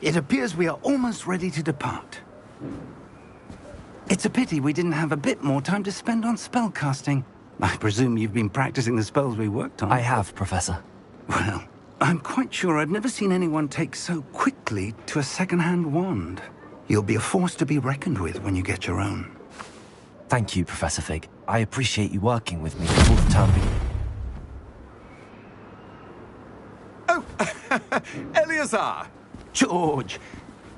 It appears we are almost ready to depart. It's a pity we didn't have a bit more time to spend on spellcasting. I presume you've been practicing the spells we worked on. I have, Professor. Well, I'm quite sure I've never seen anyone take so quickly to a second-hand wand. You'll be a force to be reckoned with when you get your own. Thank you, Professor Fig. I appreciate you working with me before the term begins. Oh, Eleazar! George!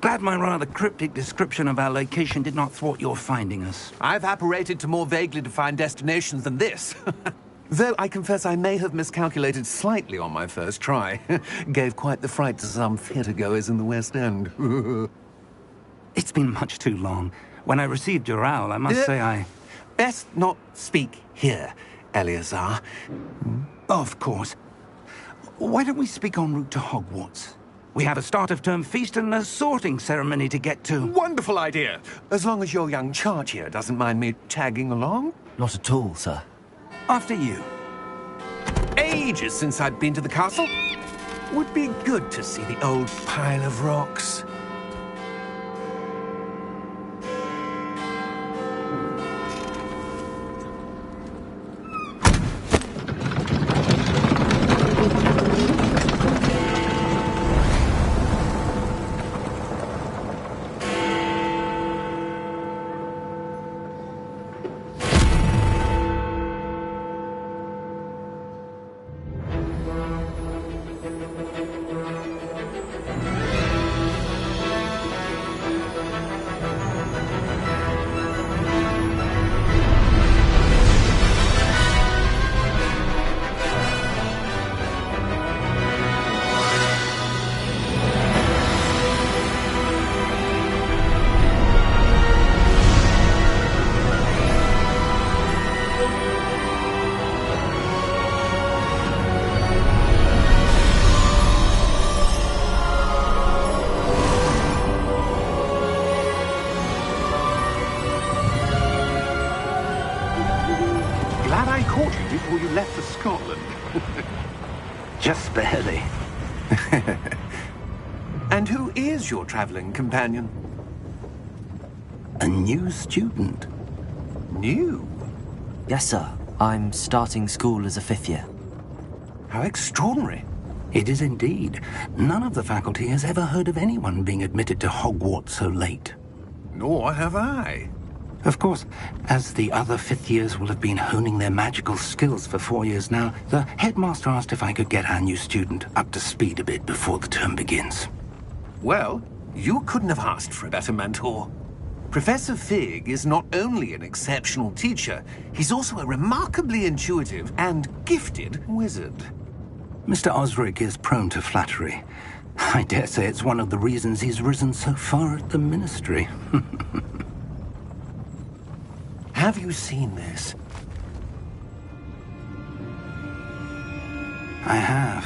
Glad my rather cryptic description of our location did not thwart your finding us. I've apparated to more vaguely defined destinations than this. Though I confess I may have miscalculated slightly on my first try. Gave quite the fright to some theatre-goers in the West End. It's been much too long. When I received your owl, I must say I... Best not speak here, Eleazar. Of course. Why don't we speak en route to HogWarts? We have a start-of-term feast and a sorting ceremony to get to. Wonderful idea! As long as your young charge here doesn't mind me tagging along. Not at all, sir. After you. Ages since I'd been to the castle. Would be good to see the old pile of rocks. Glad I caught you before you left for Scotland. Just barely. And who is your traveling companion? A new student. New? Yes, sir. I'm starting school as a 5th year. How extraordinary. It is indeed. None of the faculty has ever heard of anyone being admitted to Hogwarts so late. Nor have I. Of course, as the other 5th years will have been honing their magical skills for 4 years now, the headmaster asked if I could get our new student up to speed a bit before the term begins. Well, you couldn't have asked for a better mentor. Professor Fig is not only an exceptional teacher, he's also a remarkably intuitive and gifted wizard. Mr. Osric is prone to flattery. I dare say it's one of the reasons he's risen so far at the ministry. Have you seen this? I have.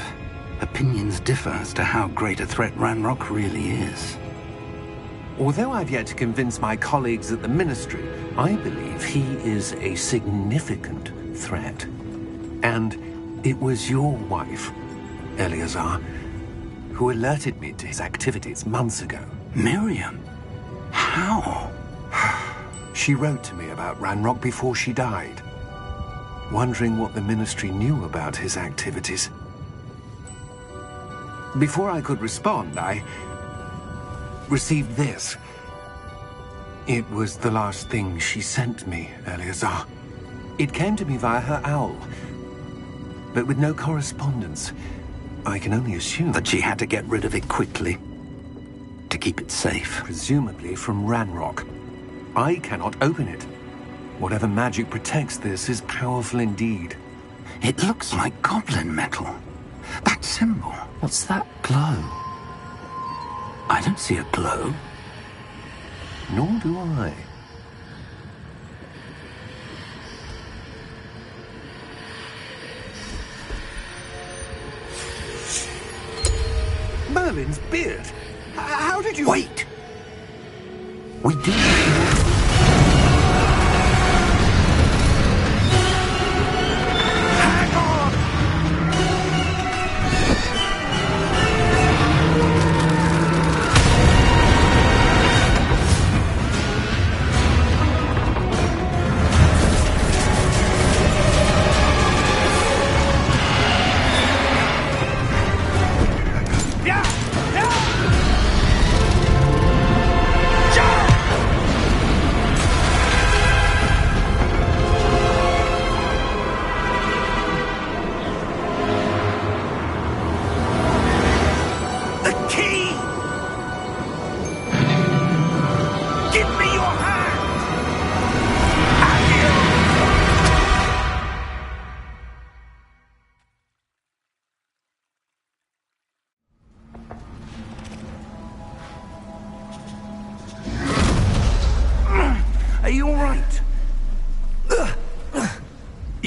Opinions differ as to how great a threat Ranrock really is. Although I've yet to convince my colleagues at the ministry, I believe he is a significant threat. And it was your wife, Eleazar, who alerted me to his activities months ago. Miriam? How? She wrote to me about Ranrock before she died, wondering what the ministry knew about his activities. Before I could respond, I received this. It was the last thing she sent me, Eleazar. It came to me via her owl, but with no correspondence. I can only assume that she had to get rid of it quickly, to keep it safe. Presumably from Ranrock. I cannot open it. Whatever magic protects this is powerful indeed. It looks like goblin metal. That symbol. What's that glow? I don't see a glow. Nor do I. Merlin's beard. How did you... Wait! We do... Hang on!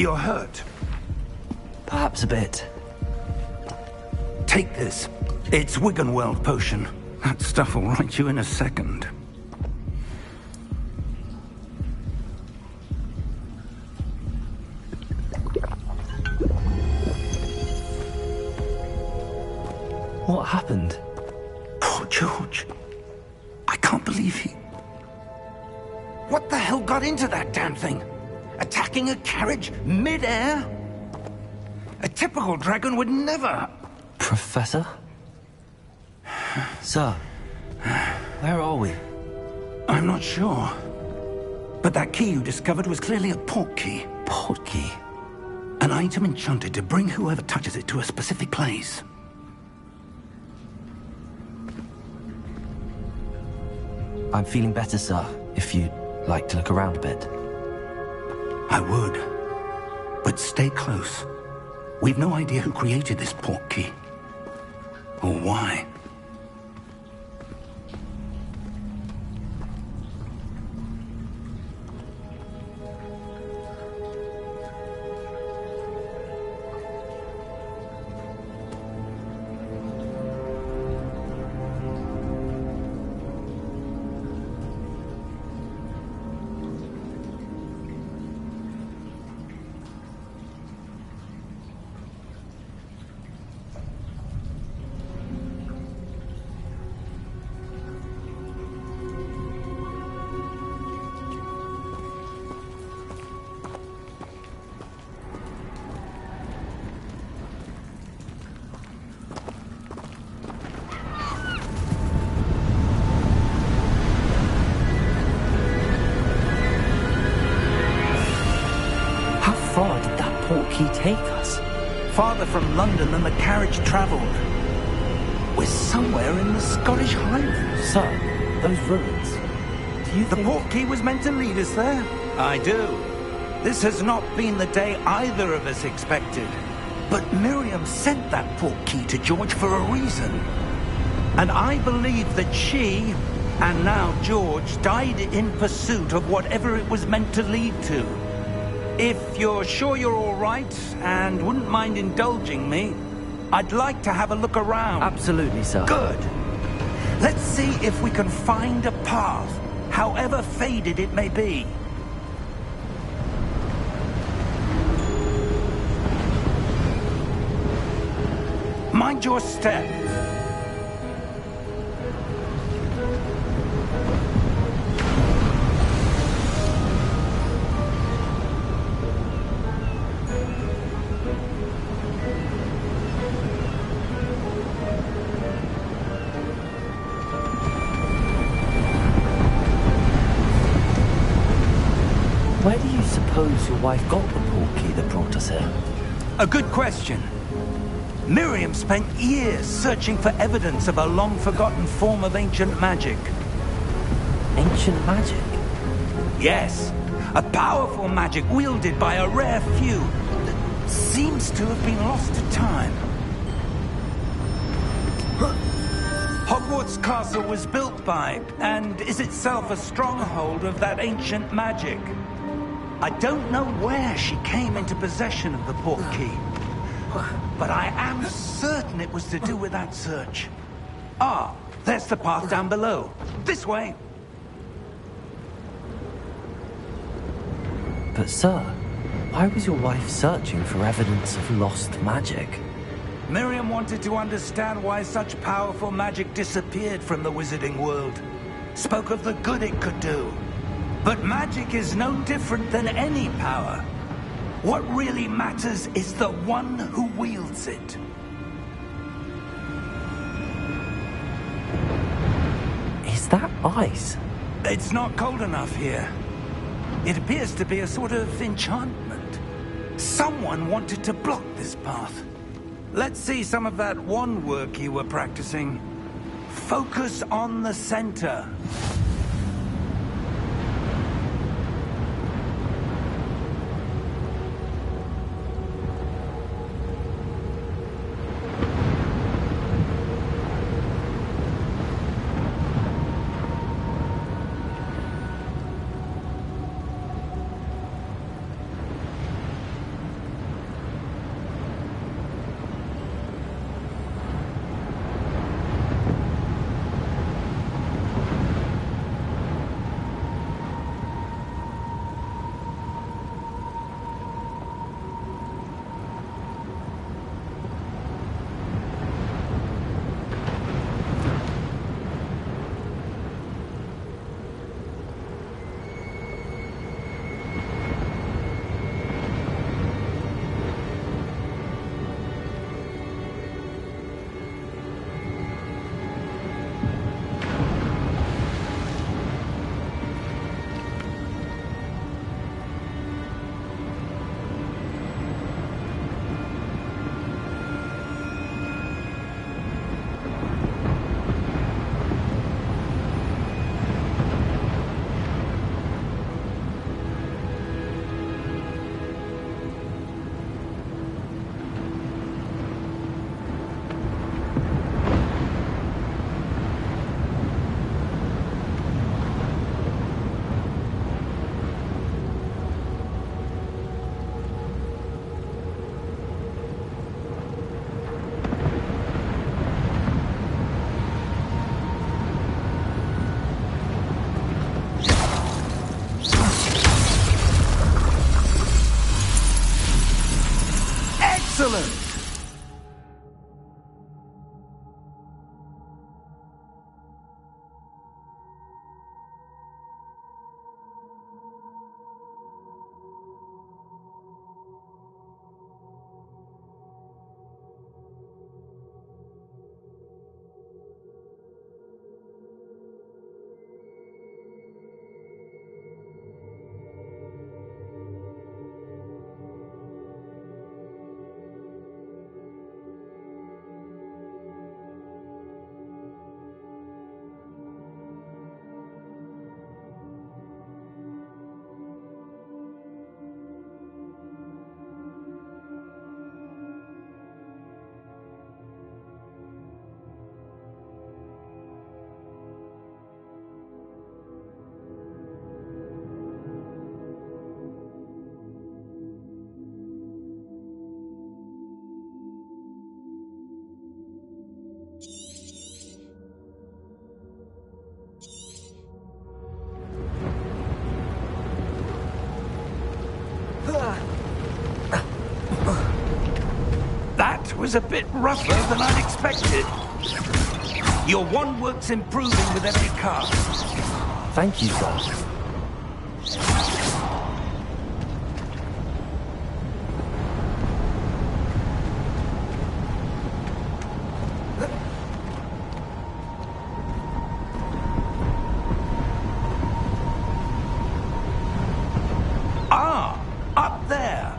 You're hurt. Perhaps a bit. Take this. It's Wiggenweld potion. That stuff will right you in a second. What happened? Poor George. I can't believe he... What the hell got into that damn thing? Attacking a carriage mid-air? A typical dragon would never... Professor? Sir, where are we? I'm not sure. But that key you discovered was clearly a port key. Port key? An item enchanted to bring whoever touches it to a specific place. I'm feeling better, sir, if you'd like to look around a bit. I would. But stay close. We've no idea who created this port key. Or why. How far did that port key take us? Farther from London than the carriage travelled. We're somewhere in the Scottish Highlands. Sir, those ruins. Do you The think... port key was meant to lead us there? I do. This has not been the day either of us expected. But Miriam sent that port key to George for a reason. And I believe that she, and now George, died in pursuit of whatever it was meant to lead to. If you're sure you're all right, and wouldn't mind indulging me, I'd like to have a look around. Absolutely, sir. Good. Let's see if we can find a path, however faded it may be. Mind your step. Where do you suppose your wife got the port key that brought us here? A good question. Miriam spent years searching for evidence of a long-forgotten form of ancient magic. Ancient magic? Yes, a powerful magic wielded by a rare few that seems to have been lost to time. HogWarts Castle was built by, and is itself a stronghold of that ancient magic. I don't know where she came into possession of the port key, but I am certain it was to do with that search. Ah, there's the path down below. This way. But sir, why was your wife searching for evidence of lost magic? Miriam wanted to understand why such powerful magic disappeared from the wizarding world. Spoke of the good it could do. But magic is no different than any power. What really matters is the one who wields it. Is that ice? It's not cold enough here. It appears to be a sort of enchantment. Someone wanted to block this path. Let's see some of that wand work you were practicing. Focus on the center. was a bit rougher than I'd expected. Your wand work's improving with every cast. Thank you, sir. Ah, up there.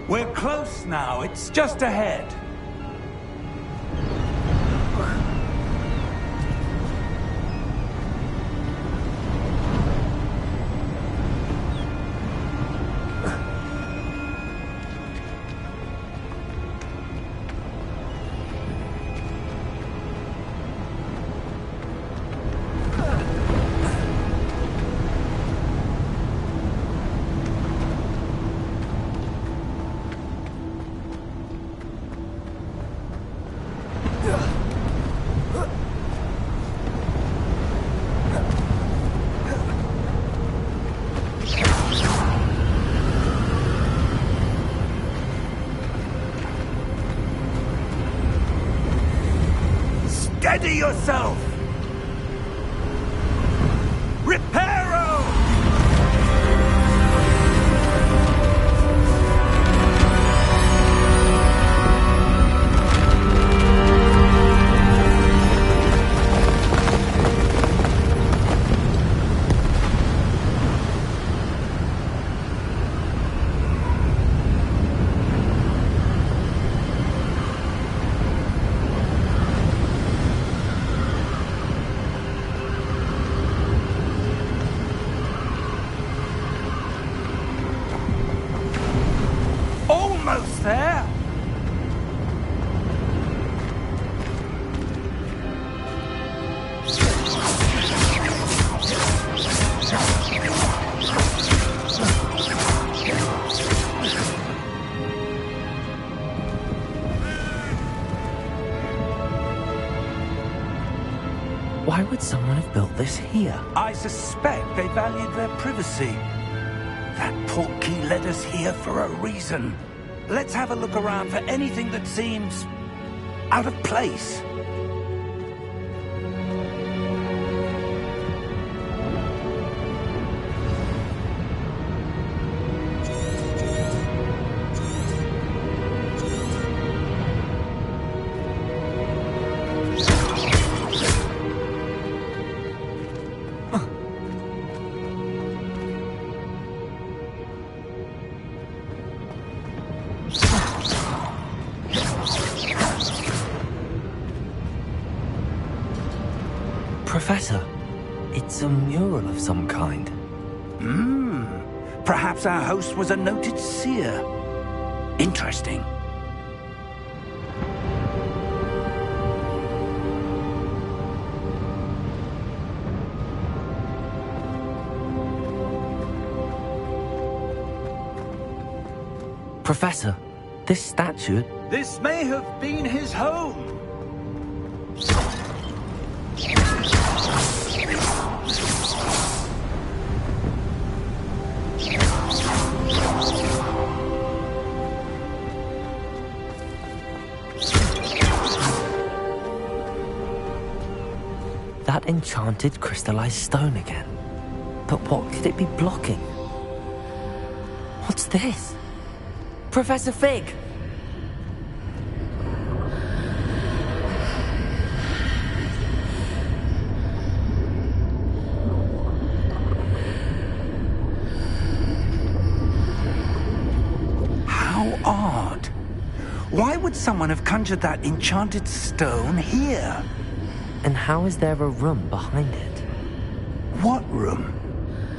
We're close now. It's just ahead. Steady yourself! Reparo! Almost there! Why would someone have built this here? I suspect they valued their privacy. That portkey led us here for a reason. Let's have a look around for anything that seems out of place. Professor, it's a mural of some kind. Perhaps our host was a noted seer. Interesting. Professor, this statue... This may have been his home. That enchanted crystallized stone again. But what could it be blocking? What's this? Professor Fig! How odd. Why would someone have conjured that enchanted stone here? And how is there a room behind it? What room?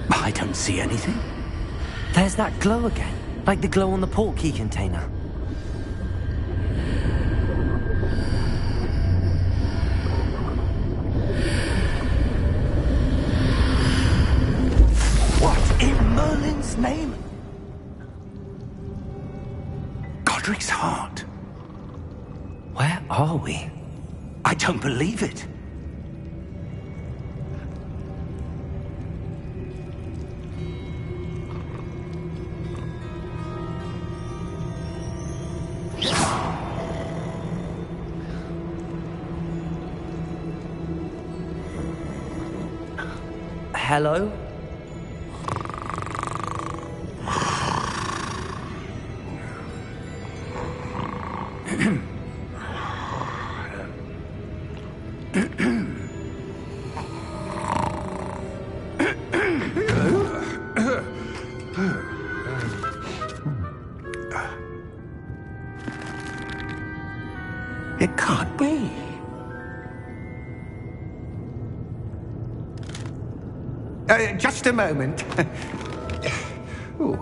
I don't see anything. There's that glow again, like the glow on the portkey container. What in Merlin's name? Godric's heart. Where are we? I don't believe it. Hello? It can't be. Just a moment. Ooh.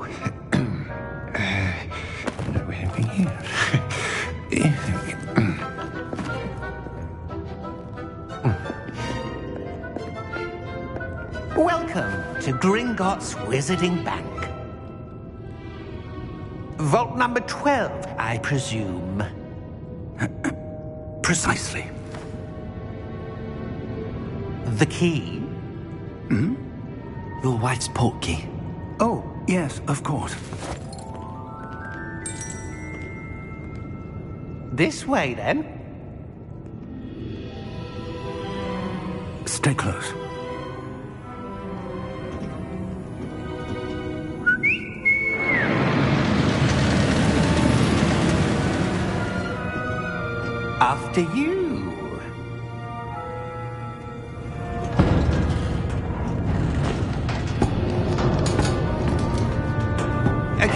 Welcome to Gringotts Wizarding Bank. Vault number 12, I presume. Precisely. The key? Hmm? Your wife's portkey. Oh, yes, of course. This way, then. Stay close. After you.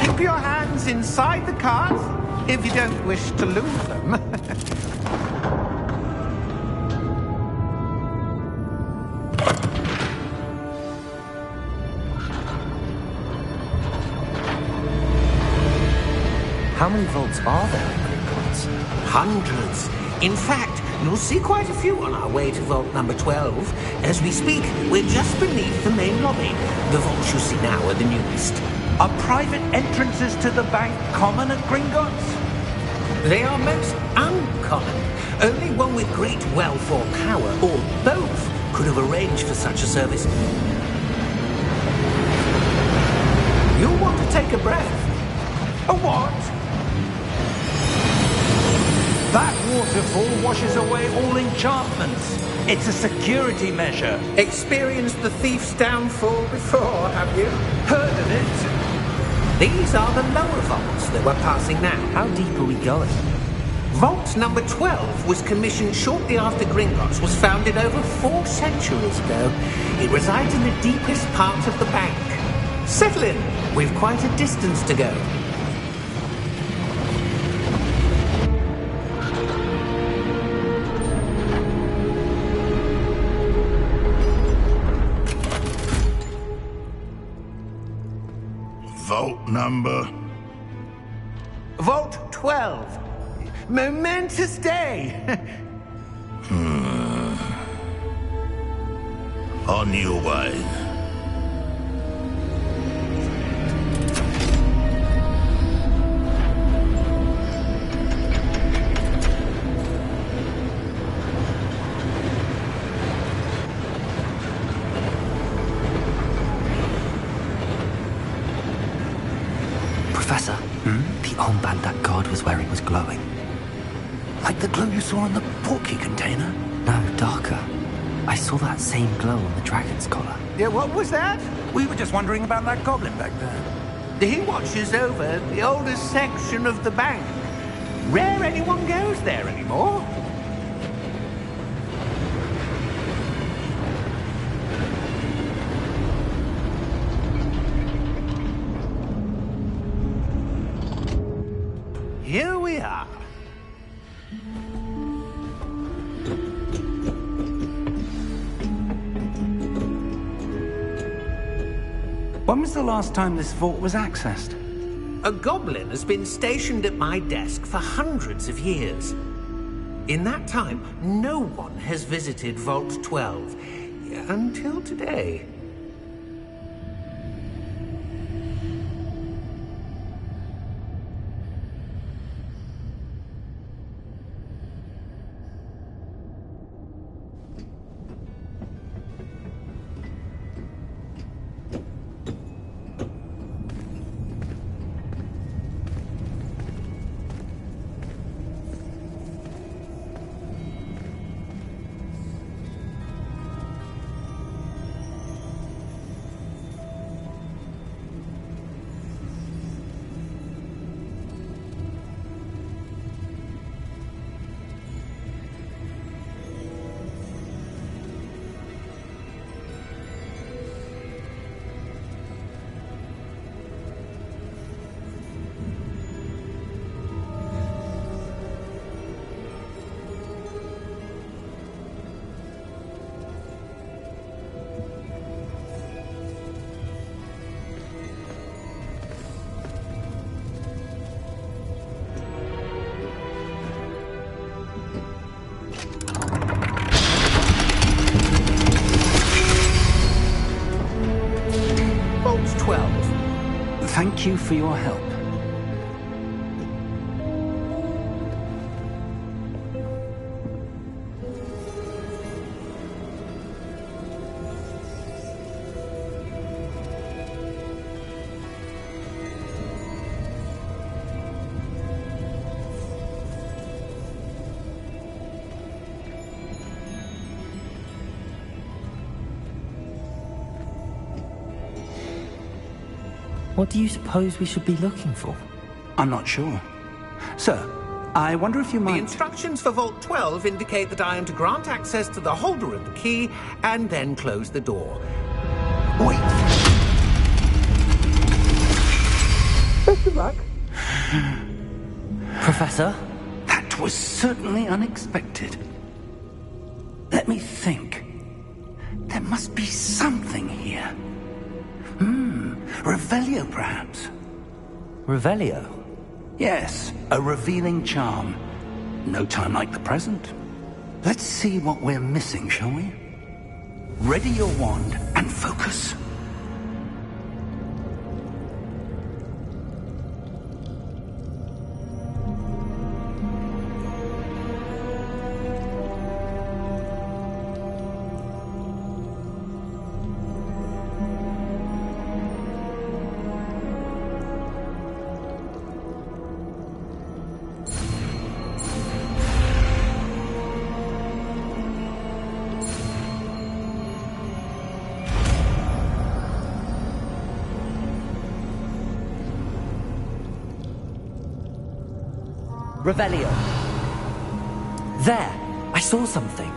Keep your hands inside the cart if you don't wish to lose them. How many vaults are there in Gringotts? Hundreds. In fact, you'll see quite a few on our way to vault number 12. As we speak, we're just beneath the main lobby. The vaults you see now are the newest. Are private entrances to the bank common at Gringotts? They are most uncommon. Only one with great wealth or power, or both, could have arranged for such a service. You'll want to take a breath. A what? That waterfall washes away all enchantments. It's a security measure. Experienced the thief's downfall before, have you? Heard of it? These are the lower vaults that we're passing now. How deep are we going? Vault number 12 was commissioned shortly after Gringotts was founded over 4 centuries ago. It resides in the deepest part of the bank. Settle in. We've quite a distance to go. Vault number? Vault 12. Momentous day. On your way. armband that guard was wearing was glowing. Like the glow you saw on the portkey container? No, darker. I saw that same glow on the dragon's collar. Yeah, what was that? We were just wondering about that goblin back there. He watches over the oldest section of the bank. Rare anyone goes there anymore. Here we are. When was the last time this vault was accessed? A goblin has been stationed at my desk for hundreds of years. In that time, no one has visited Vault 12 until today. Thank you for your help. What do you suppose we should be looking for? I'm not sure. Sir, I wonder if you might... The instructions for Vault 12 indicate that I am to grant access to the holder of the key and then close the door. Wait! Best of luck. Professor? That was certainly unexpected. Let me think. There must be something here. Revelio, perhaps? Revelio? Yes, a revealing charm. No time like the present. Let's see what we're missing, shall we? Ready your wand and focus. Revelio. There! I saw something.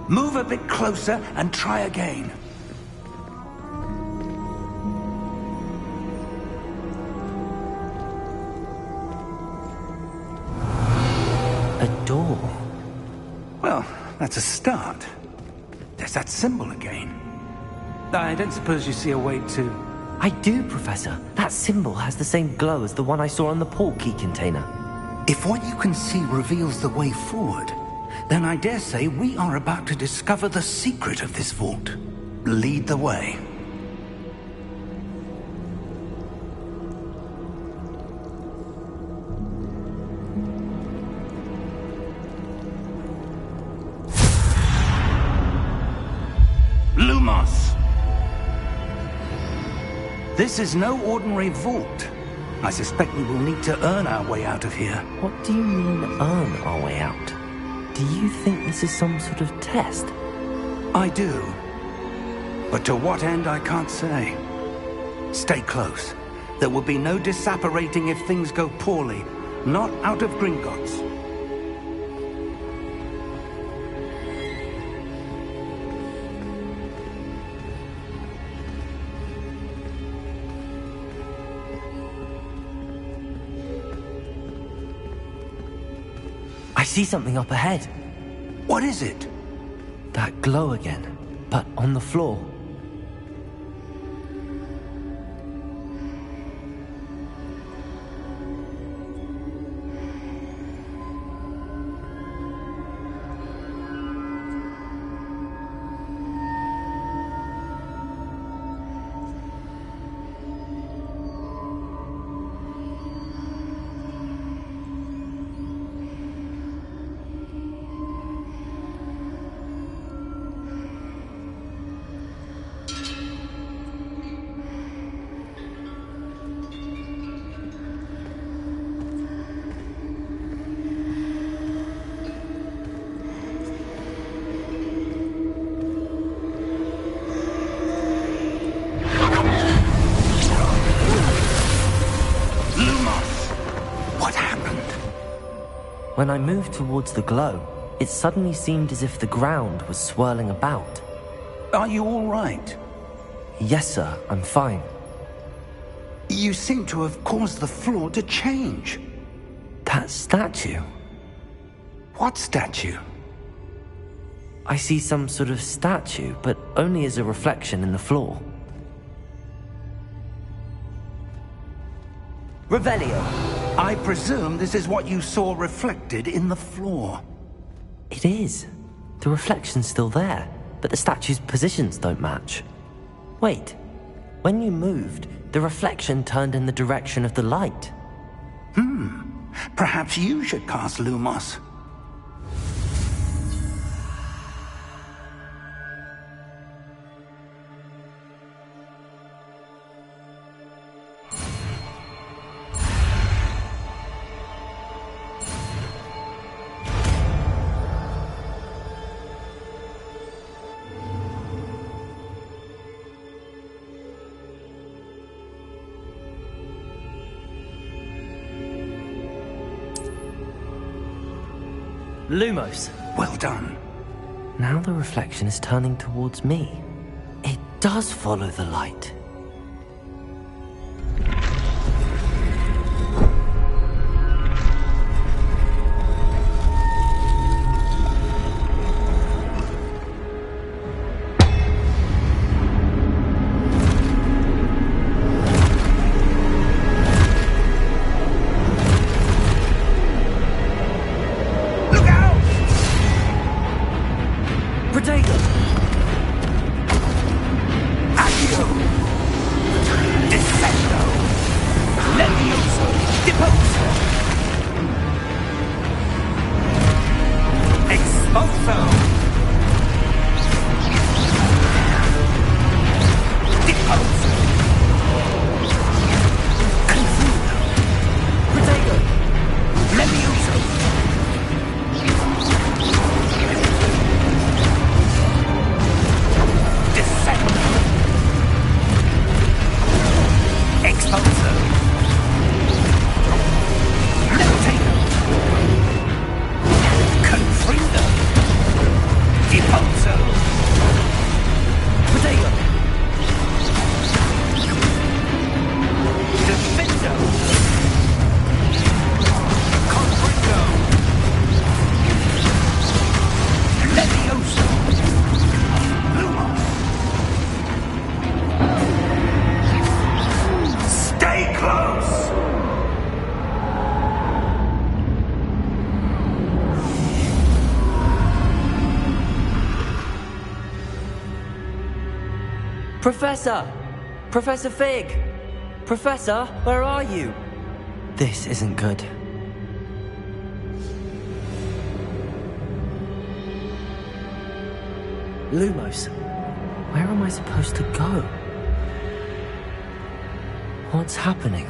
Move a bit closer and try again. A door. Well, that's a start. There's that symbol again. I don't suppose you see a way to... I do, Professor. That symbol has the same glow as the one I saw on the portkey container. If what you can see reveals the way forward, then I dare say we are about to discover the secret of this vault. Lead the way. Lumos! This is no ordinary vault. I suspect we will need to earn our way out of here. What do you mean, earn our way out? Do you think this is some sort of test? I do. But to what end, I can't say. Stay close. There will be no disapparating if things go poorly. Not out of Gringotts. I see something up ahead. What is it? That glow again, but on the floor. When I moved towards the glow, it suddenly seemed as if the ground was swirling about. Are you all right? Yes, sir, I'm fine. You seem to have caused the floor to change. That statue? What statue? I see some sort of statue, but only as a reflection in the floor. Revelio! I presume this is what you saw reflected in the floor. It is. The reflection's still there, but the statue's positions don't match. Wait, when you moved, the reflection turned in the direction of the light. Perhaps you should cast Lumos. Lumos. Well done. Now the reflection is turning towards me. It does follow the light. Professor! Professor Fig! Professor, where are you? This isn't good. Lumos, where am I supposed to go? What's happening?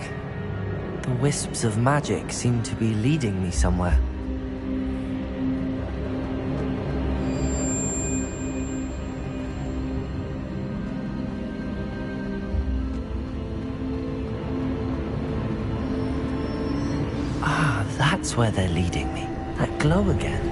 The wisps of magic seem to be leading me somewhere. Ah, that's where they're leading me. That glow again.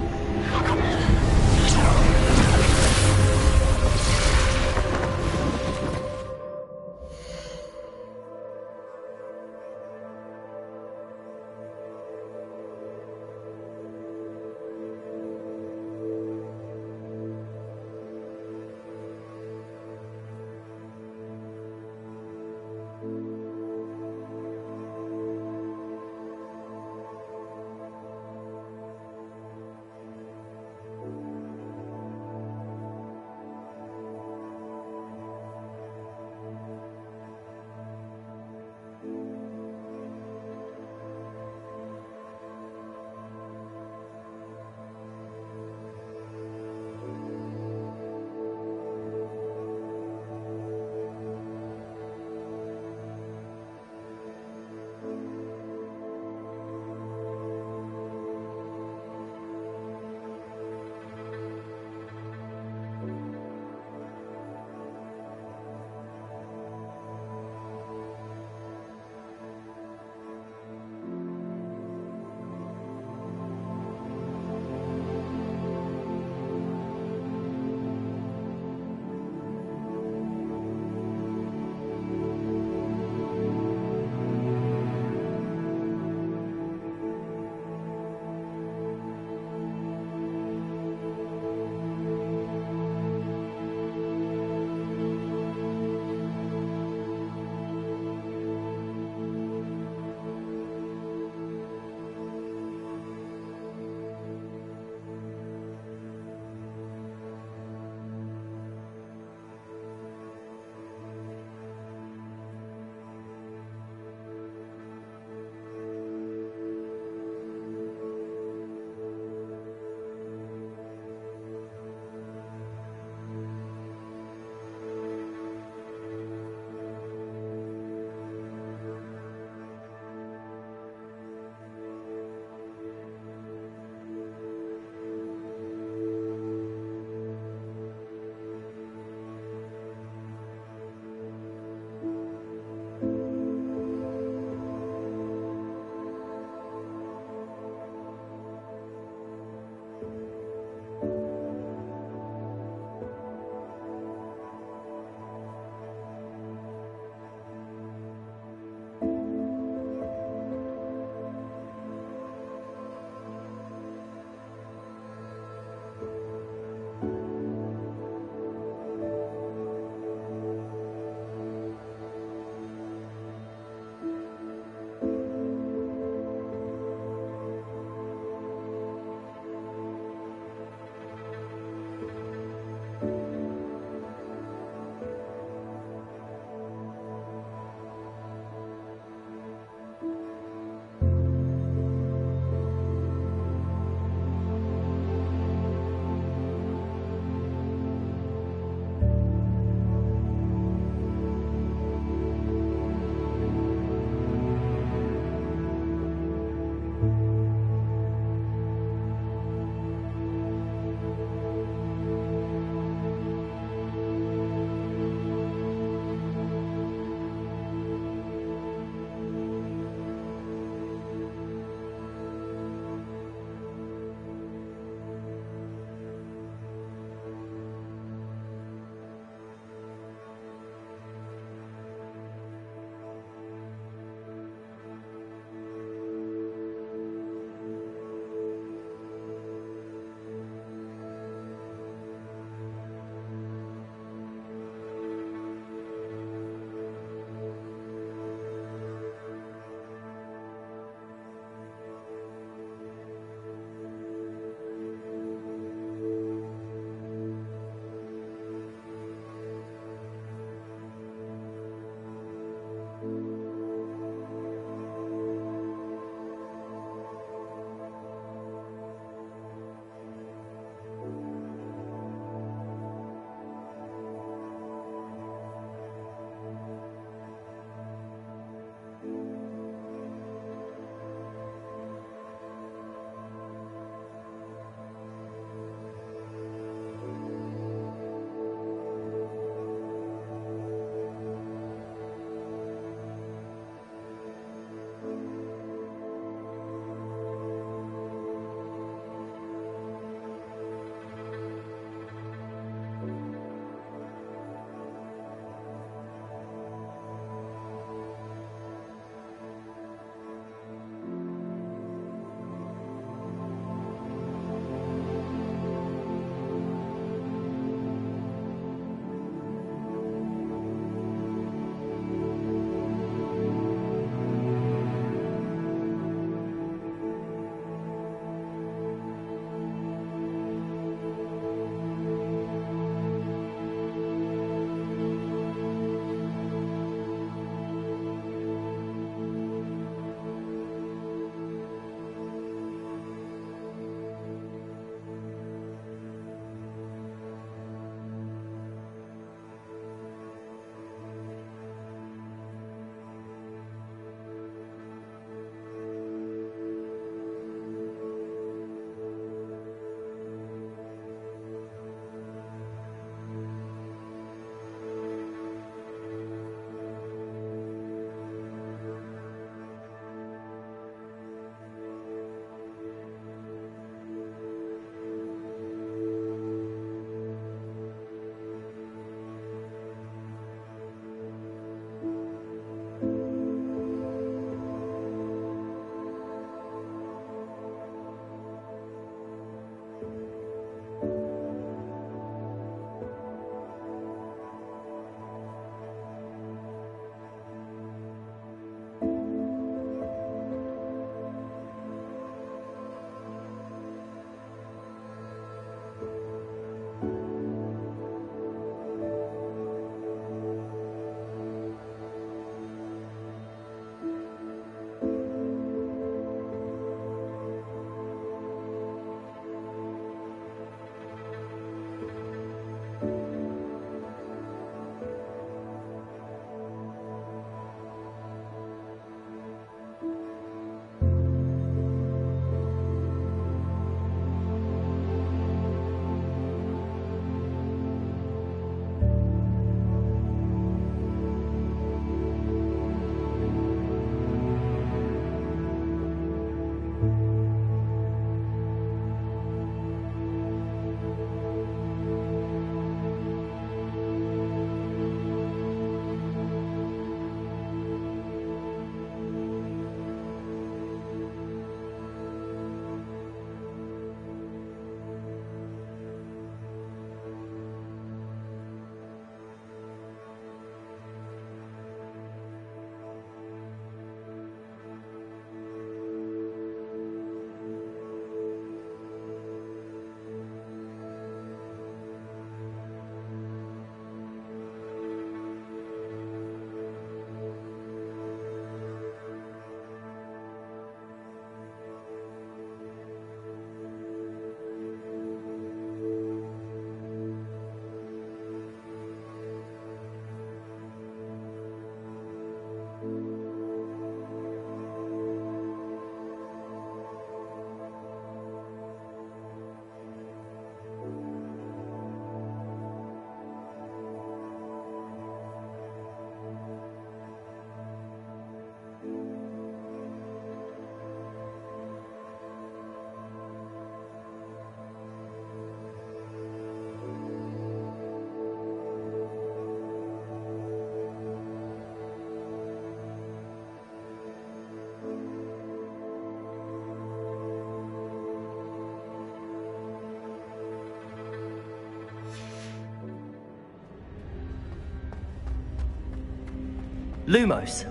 Lumos.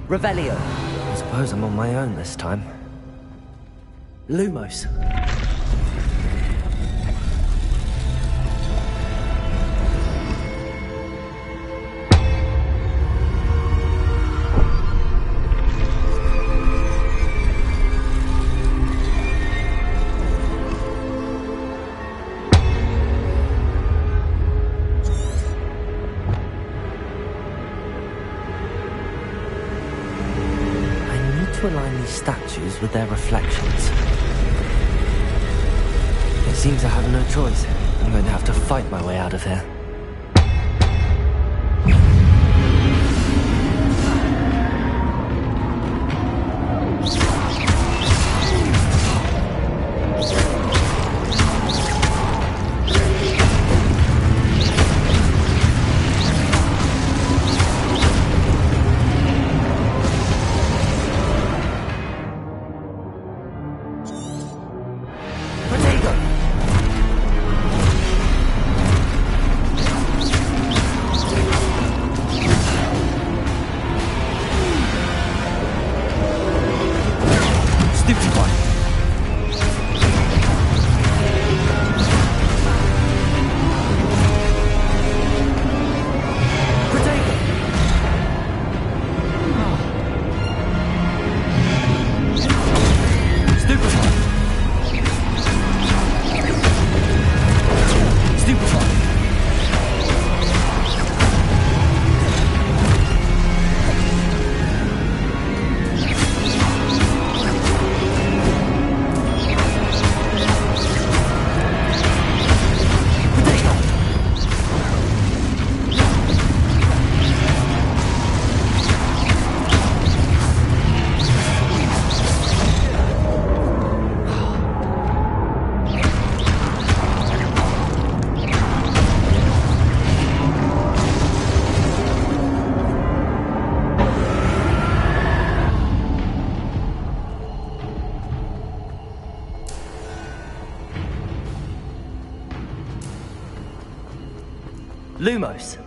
Revelio. I suppose I'm on my own this time. Lumos. To align these statues with their reflections. It seems I have no choice. I'm going to have to fight my way out of here. Lumos.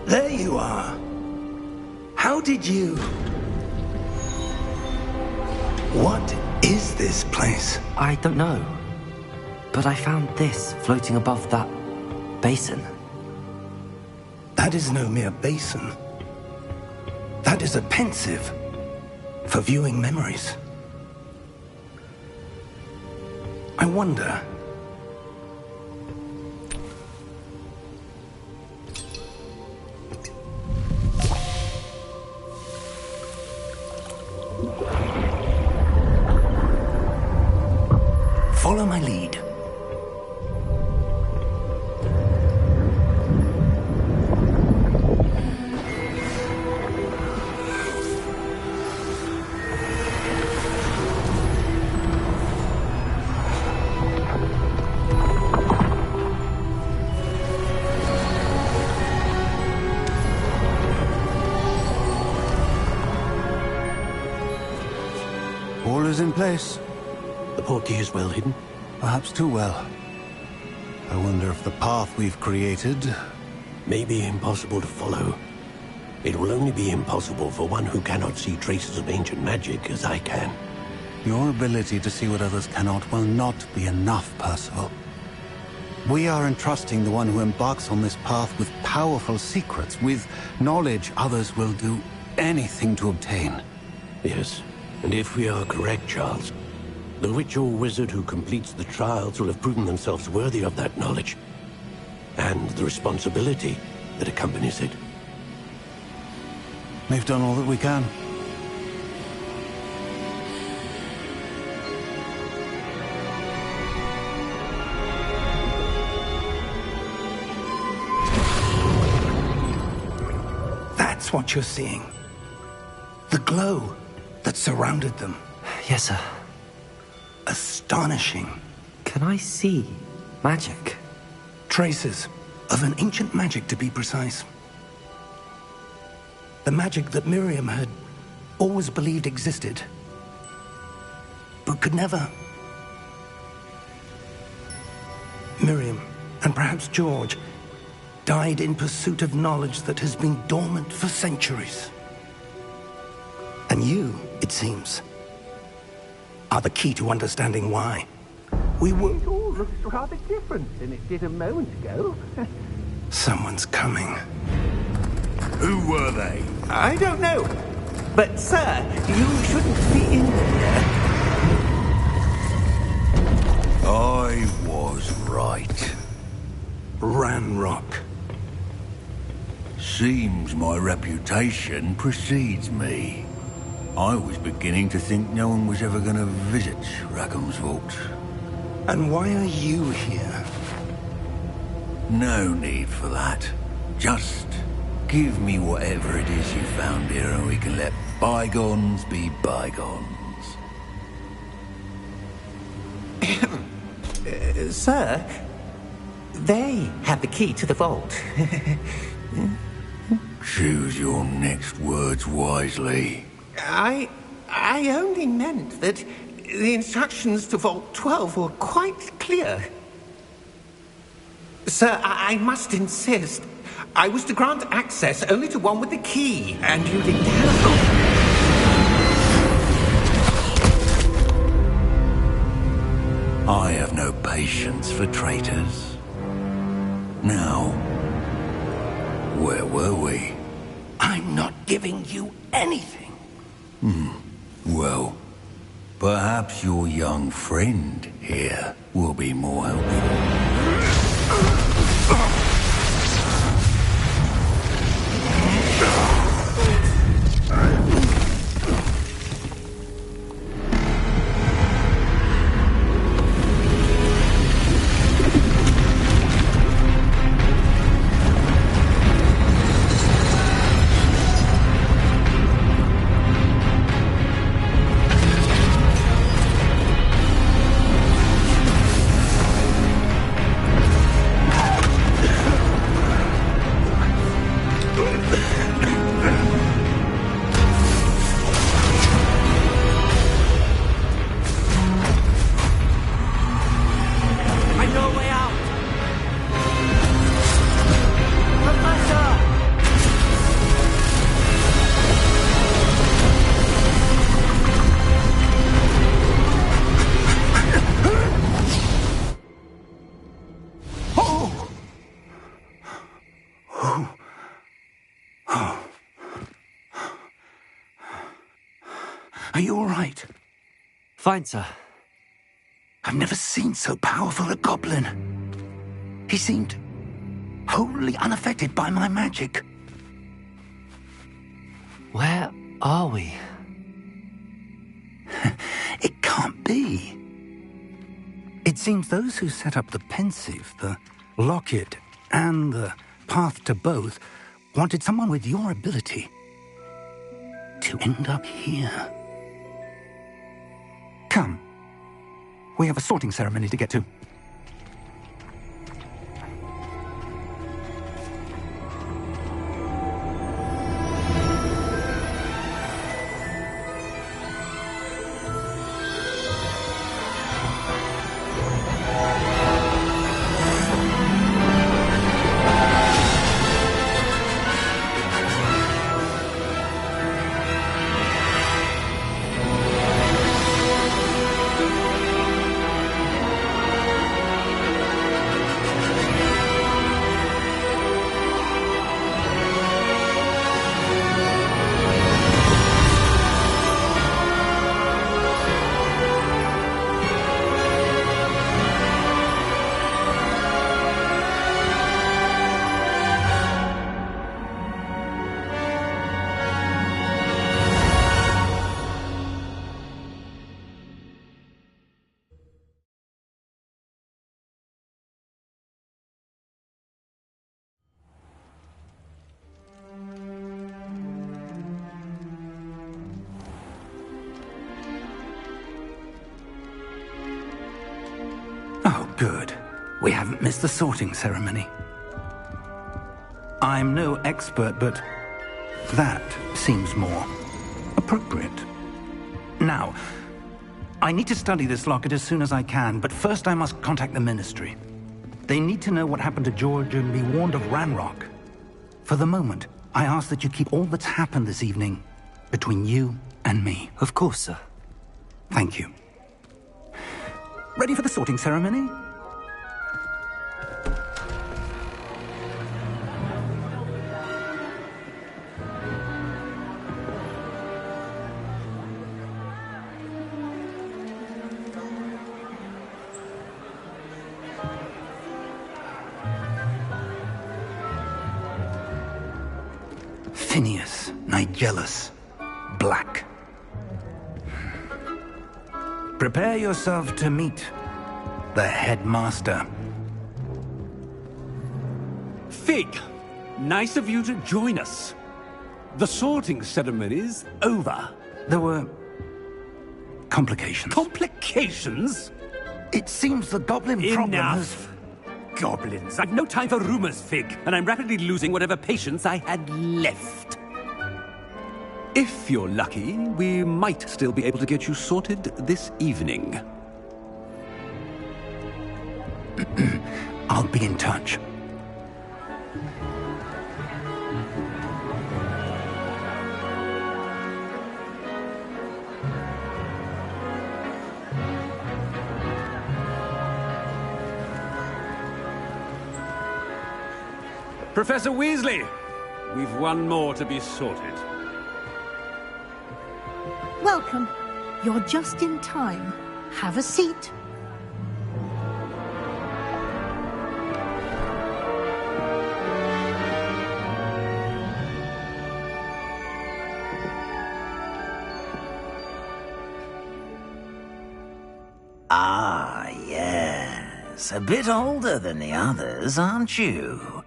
There you are. How did you... What is this place? I don't know. But I found this floating above that basin. That is no mere basin. That is a pensive for viewing memories. I wonder... Follow my lead. All is in place. The portkey is well hidden. Perhaps too well. I wonder if the path we've created... May be impossible to follow. It will only be impossible for one who cannot see traces of ancient magic as I can. Your ability to see what others cannot will not be enough, Percival. We are entrusting the one who embarks on this path with powerful secrets, with knowledge others will do anything to obtain. Yes, and if we are correct, Charles, the witch or wizard who completes the trials will have proven themselves worthy of that knowledge, and the responsibility that accompanies it. We've done all that we can. That's what you're seeing. The glow that surrounded them. Yes, sir. Astonishing. Can I see magic? Traces of an ancient magic, to be precise. The magic that Miriam had always believed existed, but could never. Miriam, and perhaps George, died in pursuit of knowledge that has been dormant for centuries. And you, it seems, are the key to understanding why. We were... It all looks rather different than it did a moment ago. Someone's coming. Who were they? I don't know. But, sir, you shouldn't be in there. I was right. Ranrock. Seems my reputation precedes me. I was beginning to think no one was ever going to visit Rackham's vault. And why are you here? No need for that. Just give me whatever it is you found here and we can let bygones be bygones. Sir, they have the key to the vault. Choose your next words wisely. I only meant that the instructions to Vault 12 were quite clear. Sir, I must insist. I was to grant access only to one with the key, and you didn't have... I have no patience for traitors. Now, where were we? I'm not giving you anything. Well, perhaps your young friend here will be more helpful. Are you all right? Fine, sir. I've never seen so powerful a goblin. He seemed wholly unaffected by my magic. Where are we? It can't be. It seems those who set up the pensive, the locket, and the path to both wanted someone with your ability to end up here. Come. We have a sorting ceremony to get to. Good. We haven't missed the sorting ceremony. I'm no expert, but that seems more appropriate. Now, I need to study this locket as soon as I can, but first I must contact the Ministry. They need to know what happened to George and be warned of Ranrock. For the moment, I ask that you keep all that's happened this evening between you and me. Of course, sir. Thank you. Ready for the sorting ceremony? Phineas, Nigellus, Black. Prepare yourself to meet the headmaster. Fig, nice of you to join us. The sorting ceremony's over. There were complications. Complications? It seems the goblin problem has... Enough! Goblins. I've no time for rumors, Fig, and I'm rapidly losing whatever patience I had left. If you're lucky, we might still be able to get you sorted this evening. I'll be in touch. Professor Weasley, we've one more to be sorted. Welcome. You're just in time. Have a seat. Ah, yes. A bit older than the others, aren't you?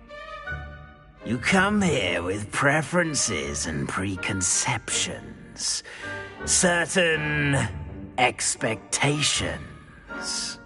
You come here with preferences and preconceptions. Certain expectations.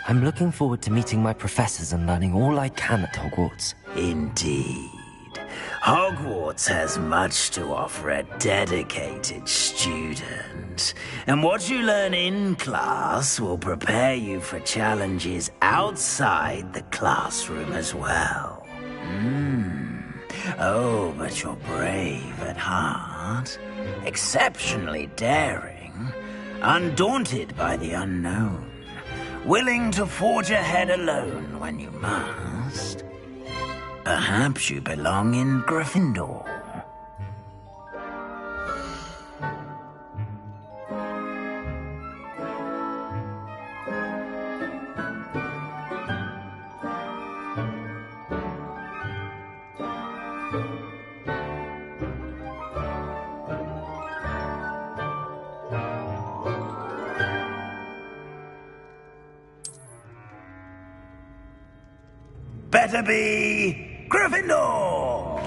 I'm looking forward to meeting my professors and learning all I can at Hogwarts. Indeed. Hogwarts has much to offer a dedicated student. And what you learn in class will prepare you for challenges outside the classroom as well. Oh, but you're brave at heart. Exceptionally daring. Undaunted by the unknown. Willing to forge ahead alone when you must. Perhaps you belong in Gryffindor. Better be Gryffindor!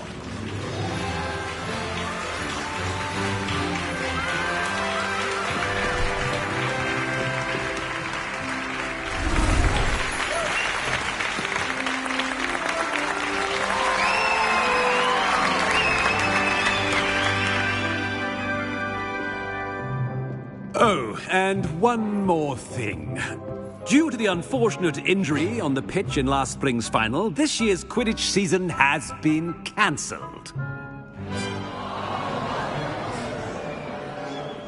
Oh, and one more thing. Due to the unfortunate injury on the pitch in last spring's final, this year's Quidditch season has been cancelled.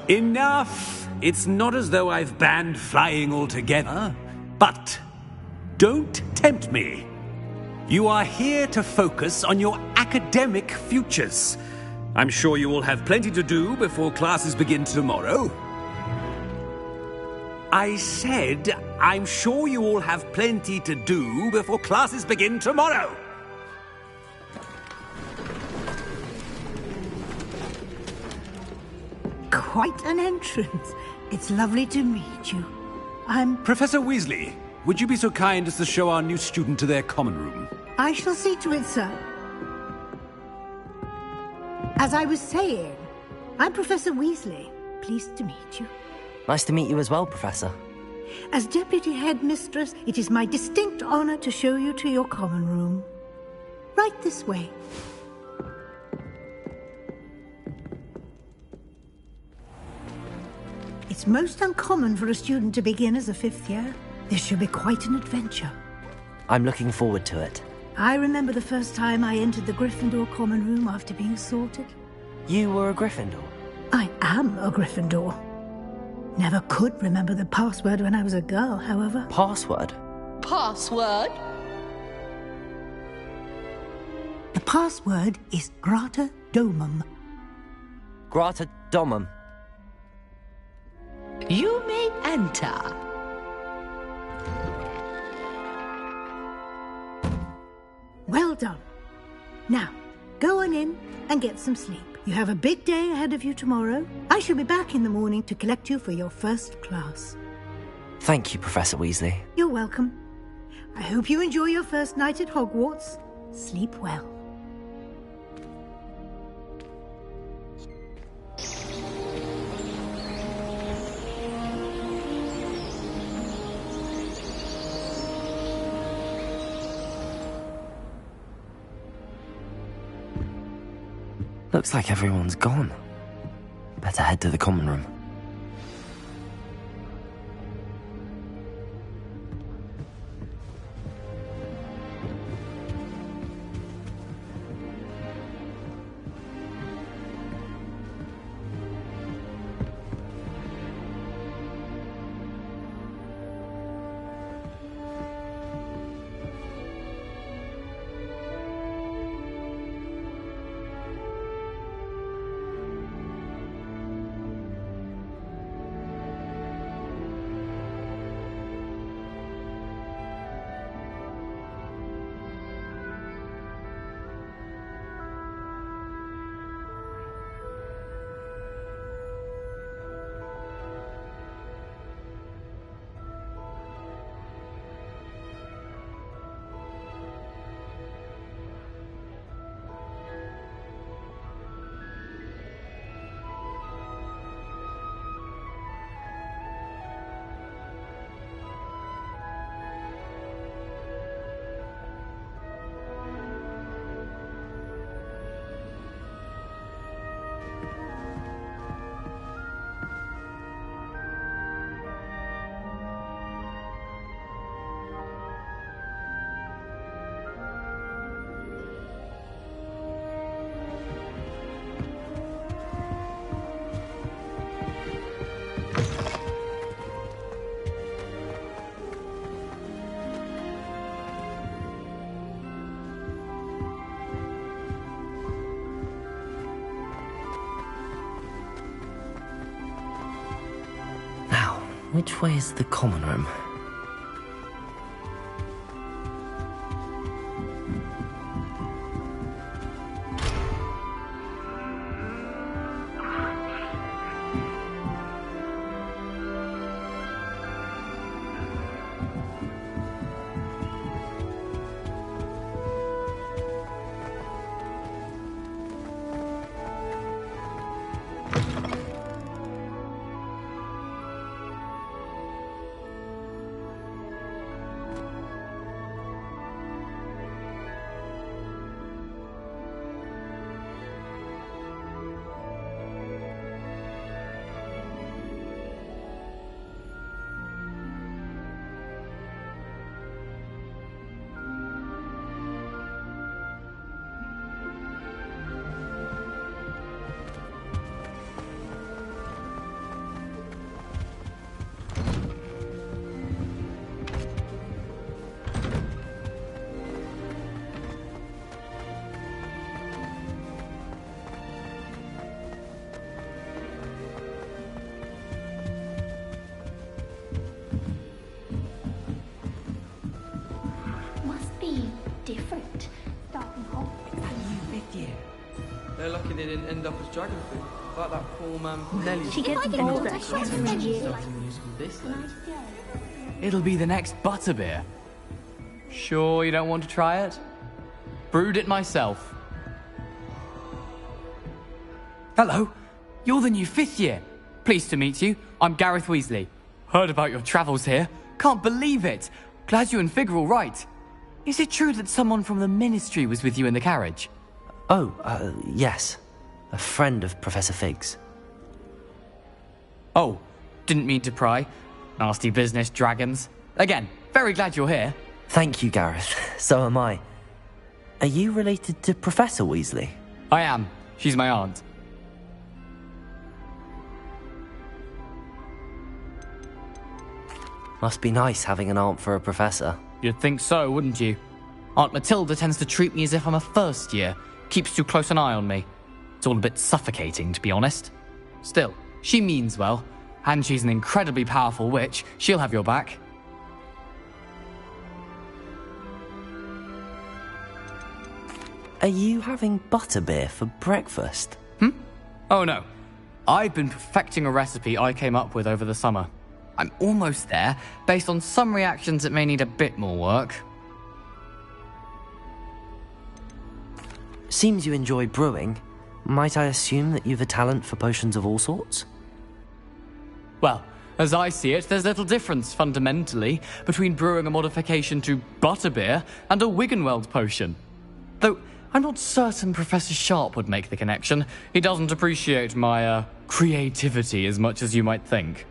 Enough! It's not as though I've banned flying altogether, but don't tempt me. You are here to focus on your academic futures. I'm sure you will have plenty to do before classes begin tomorrow. I said, I'm sure you all have plenty to do before classes begin tomorrow. quite an entrance. It's lovely to meet you. Professor Weasley, would you be so kind as to show our new student to their common room? I shall see to it, sir. As I was saying, I'm Professor Weasley. Pleased to meet you. Nice to meet you as well, Professor. As Deputy Headmistress, it is my distinct honor to show you to your common room. Right this way. It's most uncommon for a student to begin as a 5th year. This should be quite an adventure. I'm looking forward to it. I remember the first time I entered the Gryffindor common room after being sorted. You were a Gryffindor? I am a Gryffindor. Never could remember the password when I was a girl, however. Password? Password? The password is Grata Domum. Grata Domum. You may enter. Well done. Now, go on in and get some sleep. You have a big day ahead of you tomorrow. I shall be back in the morning to collect you for your first class. Thank you, Professor Weasley. You're welcome. I hope you enjoy your first night at Hogwarts. Sleep well. Looks like everyone's gone. Better head to the common room. Which way is the common room? Different. Starting off. They're lucky they didn't end up as dragon food. Like that poor man Nelly. She gets bolder every year. It'll be the next butterbeer. Sure you don't want to try it? Brewed it myself. Hello, you're the new 5th year. Pleased to meet you. I'm Gareth Weasley. Heard about your travels here. Can't believe it. Glad you and Fig are all right. Is it true that someone from the Ministry was with you in the carriage? Oh, yes. A friend of Professor Fig's. Oh, didn't mean to pry. Nasty business, dragons. Again, very glad you're here. Thank you, Gareth. So am I. Are you related to Professor Weasley? I am. She's my aunt. Must be nice having an aunt for a professor. You'd think so, wouldn't you? Aunt Matilda tends to treat me as if I'm a first year. Keeps too close an eye on me. It's all a bit suffocating, to be honest. Still, she means well. And she's an incredibly powerful witch. She'll have your back. Are you having butterbeer for breakfast? Oh no. I've been perfecting a recipe I came up with over the summer. I'm almost there, based on some reactions that may need a bit more work. Seems you enjoy brewing. Might I assume that you've a talent for potions of all sorts? Well, as I see it, there's little difference, fundamentally, between brewing a modification to butterbeer and a Wiggenweld potion. Though, I'm not certain Professor Sharp would make the connection. He doesn't appreciate my, creativity as much as you might think.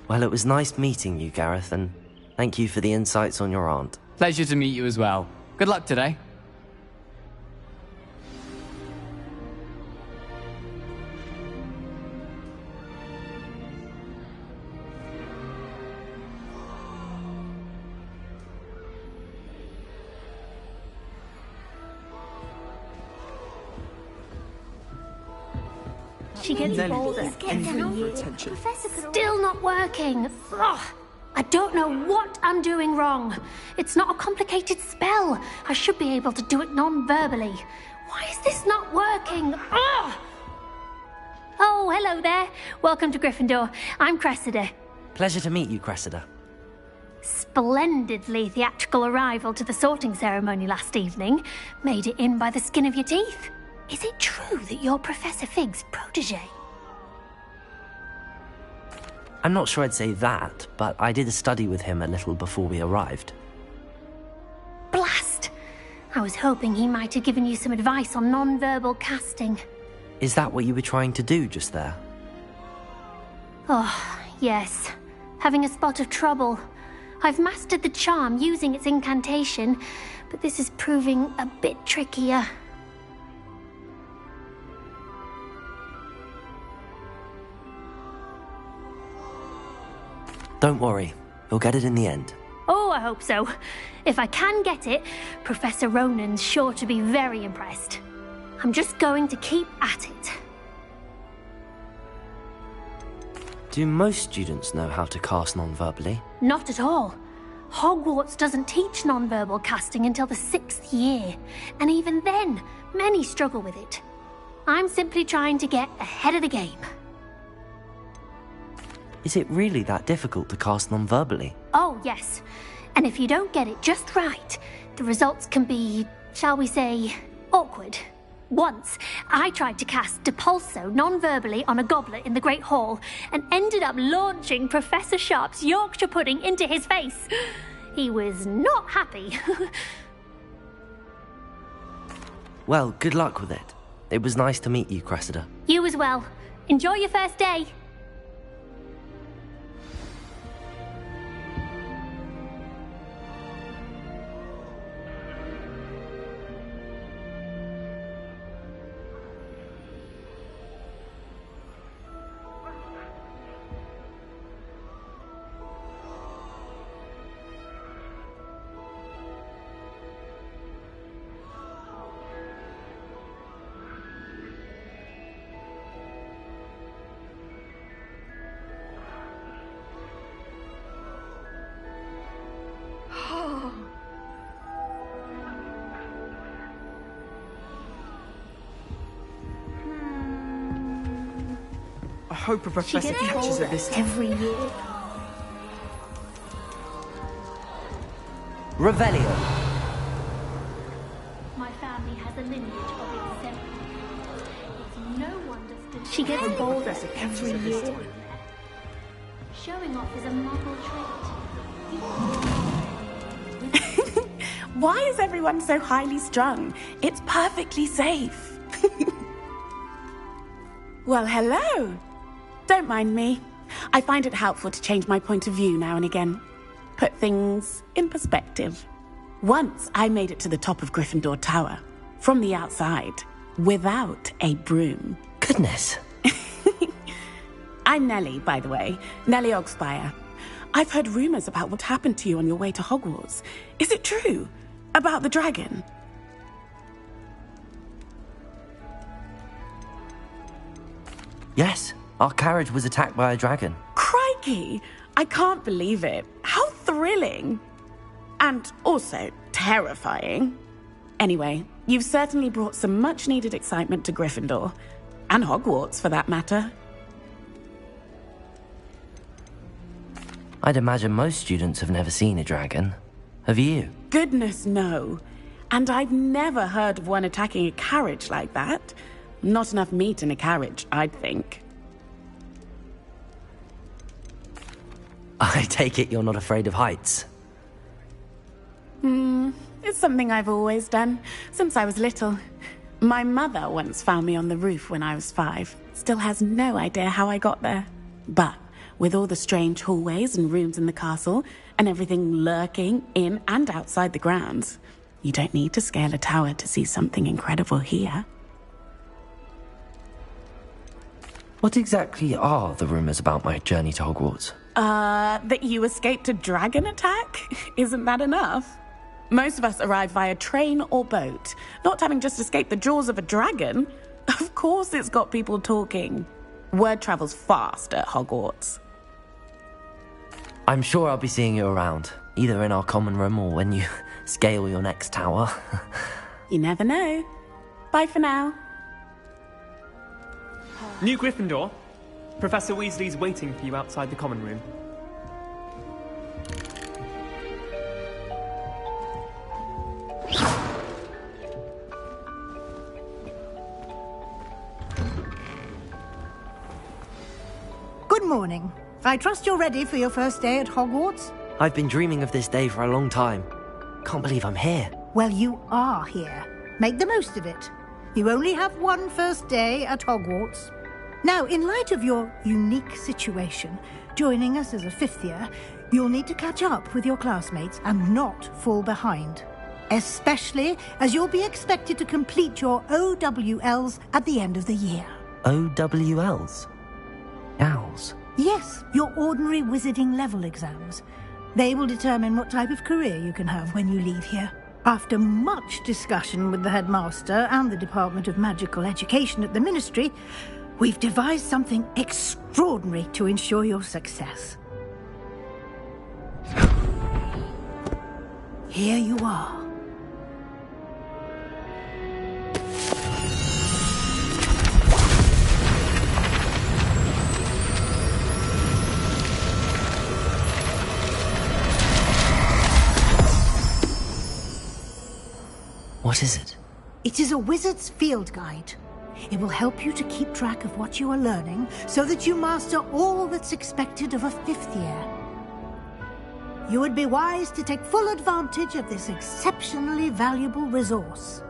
Well, it was nice meeting you, Gareth, and thank you for the insights on your aunt. Pleasure to meet you as well. Good luck today. She gets bolder every year. Still not working. Ugh. I don't know what I'm doing wrong. It's not a complicated spell. I should be able to do it non-verbally. Why is this not working? Ugh. Oh, hello there. Welcome to Gryffindor. I'm Cressida. Pleasure to meet you, Cressida. Splendidly theatrical arrival to the sorting ceremony last evening. Made it in by the skin of your teeth. Is it true that you're Professor Fig's protege? I'm not sure I'd say that, but I did a study with him a little before we arrived. Blast! I was hoping he might have given you some advice on non-verbal casting. Is that what you were trying to do just there? Oh, yes. Having a spot of trouble. I've mastered the charm using its incantation, but this is proving a bit trickier. Don't worry, you'll get it in the end. Oh, I hope so. If I can get it, Professor Ronan's sure to be very impressed. I'm just going to keep at it. Do most students know how to cast non-verbally? Not at all. HogWarts doesn't teach non-verbal casting until the 6th year, and even then, many struggle with it. I'm simply trying to get ahead of the game. Is it really that difficult to cast non-verbally? Oh, yes. And if you don't get it just right, the results can be, shall we say, awkward. Once, I tried to cast Depulso non-verbally on a goblet in the Great Hall and ended up launching Professor Sharp's Yorkshire pudding into his face. He was not happy. Well, good luck with it. It was nice to meet you, Cressida. You as well. Enjoy your first day. hope a professor catches her this time. Every year. Revelio. My family has a lineage of exemplars. It's no wonder still She gets bolder every year. Showing off is a model trait. Why is everyone so highly strung? It's perfectly safe. Well, hello. Don't mind me. I find it helpful to change my point of view now and again. Put things in perspective. Once I made it to the top of Gryffindor Tower, from the outside, without a broom. Goodness. I'm Nellie, by the way. Nellie Ogspire. I've heard rumors about what happened to you on your way to Hogwarts. Is it true? About the dragon? Yes, our carriage was attacked by a dragon. Crikey! I can't believe it. How thrilling! And also terrifying. Anyway, you've certainly brought some much-needed excitement to Gryffindor. And Hogwarts, for that matter. I'd imagine most students have never seen a dragon. Have you? Goodness, no. And I've never heard of one attacking a carriage like that. Not enough meat in a carriage, I'd think. I take it you're not afraid of heights. It's something I've always done, since I was little. My mother once found me on the roof when I was 5. Still has no idea how I got there. But with all the strange hallways and rooms in the castle, and everything lurking in and outside the grounds, you don't need to scale a tower to see something incredible here. What exactly are the rumors about my journey to Hogwarts? That you escaped a dragon attack? Isn't that enough? Most of us arrive via train or boat, not having just escaped the jaws of a dragon. Of course it's got people talking. Word travels fast at Hogwarts. I'm sure I'll be seeing you around, either in our common room or when you scale your next tower. You never know. Bye for now. New Gryffindor. Professor Weasley's waiting for you outside the common room. Good morning. I trust you're ready for your first day at Hogwarts? I've been dreaming of this day for a long time. Can't believe I'm here. Well, you are here. Make the most of it. You only have one first day at Hogwarts. Now, in light of your unique situation, joining us as a 5th year, you'll need to catch up with your classmates and not fall behind. Especially as you'll be expected to complete your OWLs at the end of the year. OWLs? Owls? Yes, your ordinary wizarding level exams. They will determine what type of career you can have when you leave here. After much discussion with the headmaster and the Department of Magical Education at the Ministry, we've devised something extraordinary to ensure your success. Here you are. What is it? It is a wizard's field guide. It will help you to keep track of what you are learning so that you master all that's expected of a 5th year. You would be wise to take full advantage of this exceptionally valuable resource.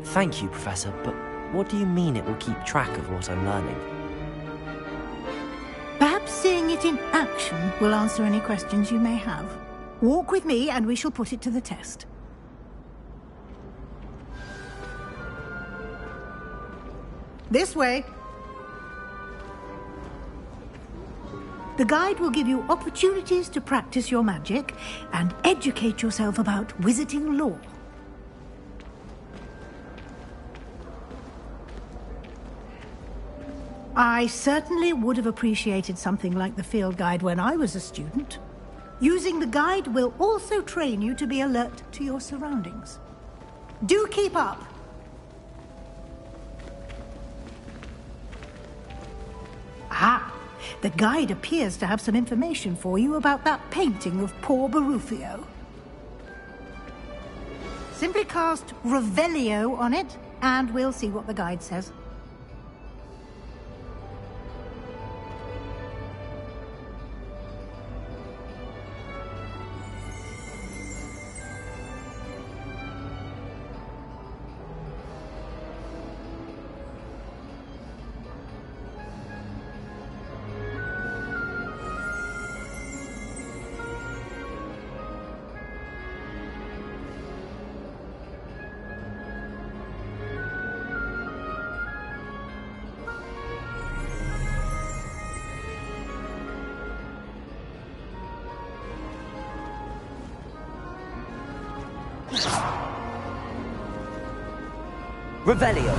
Thank you, Professor, but what do you mean it will keep track of what I'm learning? Perhaps seeing it in action will answer any questions you may have. Walk with me and we shall put it to the test. This way. The guide will give you opportunities to practice your magic and educate yourself about wizarding lore. I certainly would have appreciated something like the field guide when I was a student. Using the guide will also train you to be alert to your surroundings. Do keep up. The guide appears to have some information for you about that painting of poor Barufio. Simply cast Revelio on it, and we'll see what the guide says. Revelio.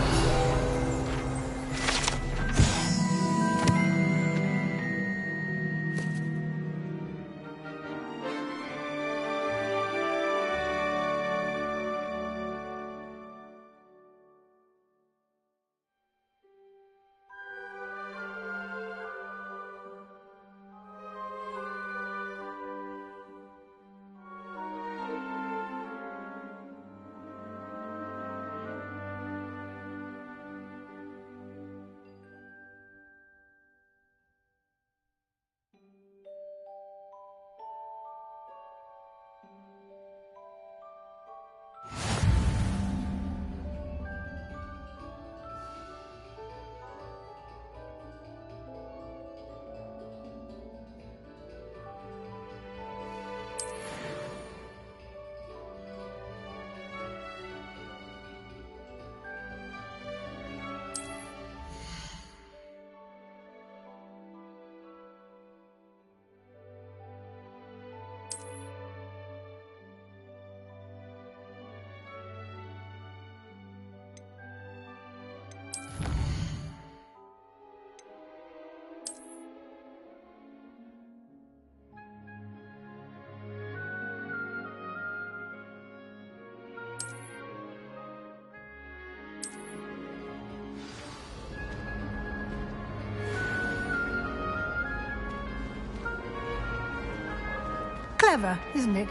Clever, isn't it?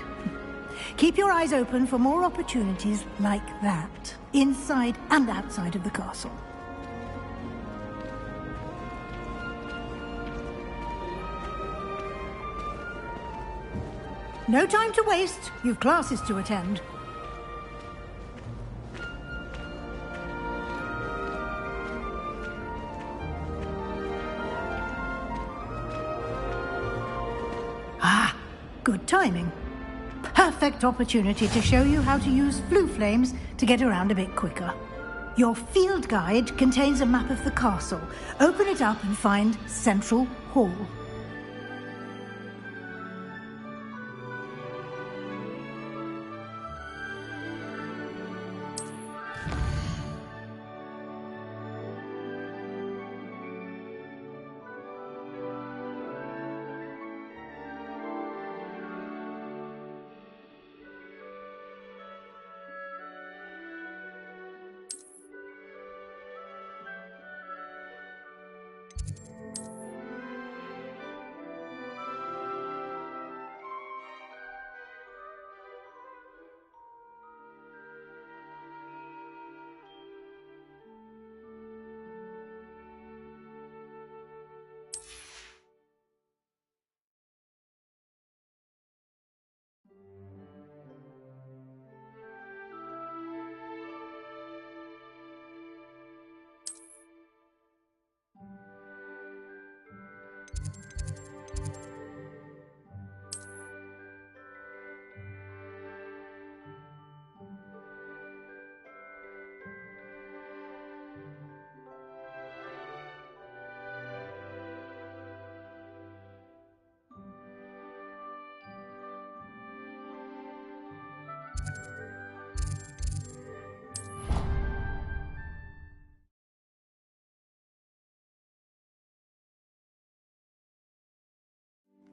Keep your eyes open for more opportunities like that, inside and outside of the castle. No time to waste. You've classes to attend. Ah, good timing. Perfect opportunity to show you how to use flue flames to get around a bit quicker. Your field guide contains a map of the castle. Open it up and find Central Hall.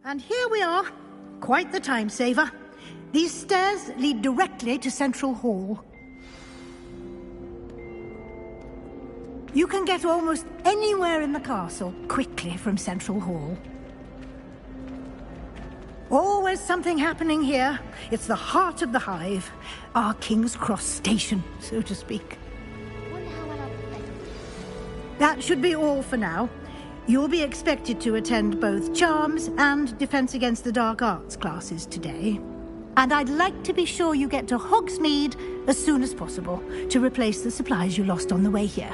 And here we are. Quite the time saver. These stairs lead directly to Central Hall. You can get almost anywhere in the castle quickly from Central Hall. Always something happening here. It's the heart of the Hive. Our King's Cross station, so to speak. That should be all for now. You'll be expected to attend both Charms and Defense Against the Dark Arts classes today. And I'd like to be sure you get to Hogsmeade as soon as possible to replace the supplies you lost on the way here.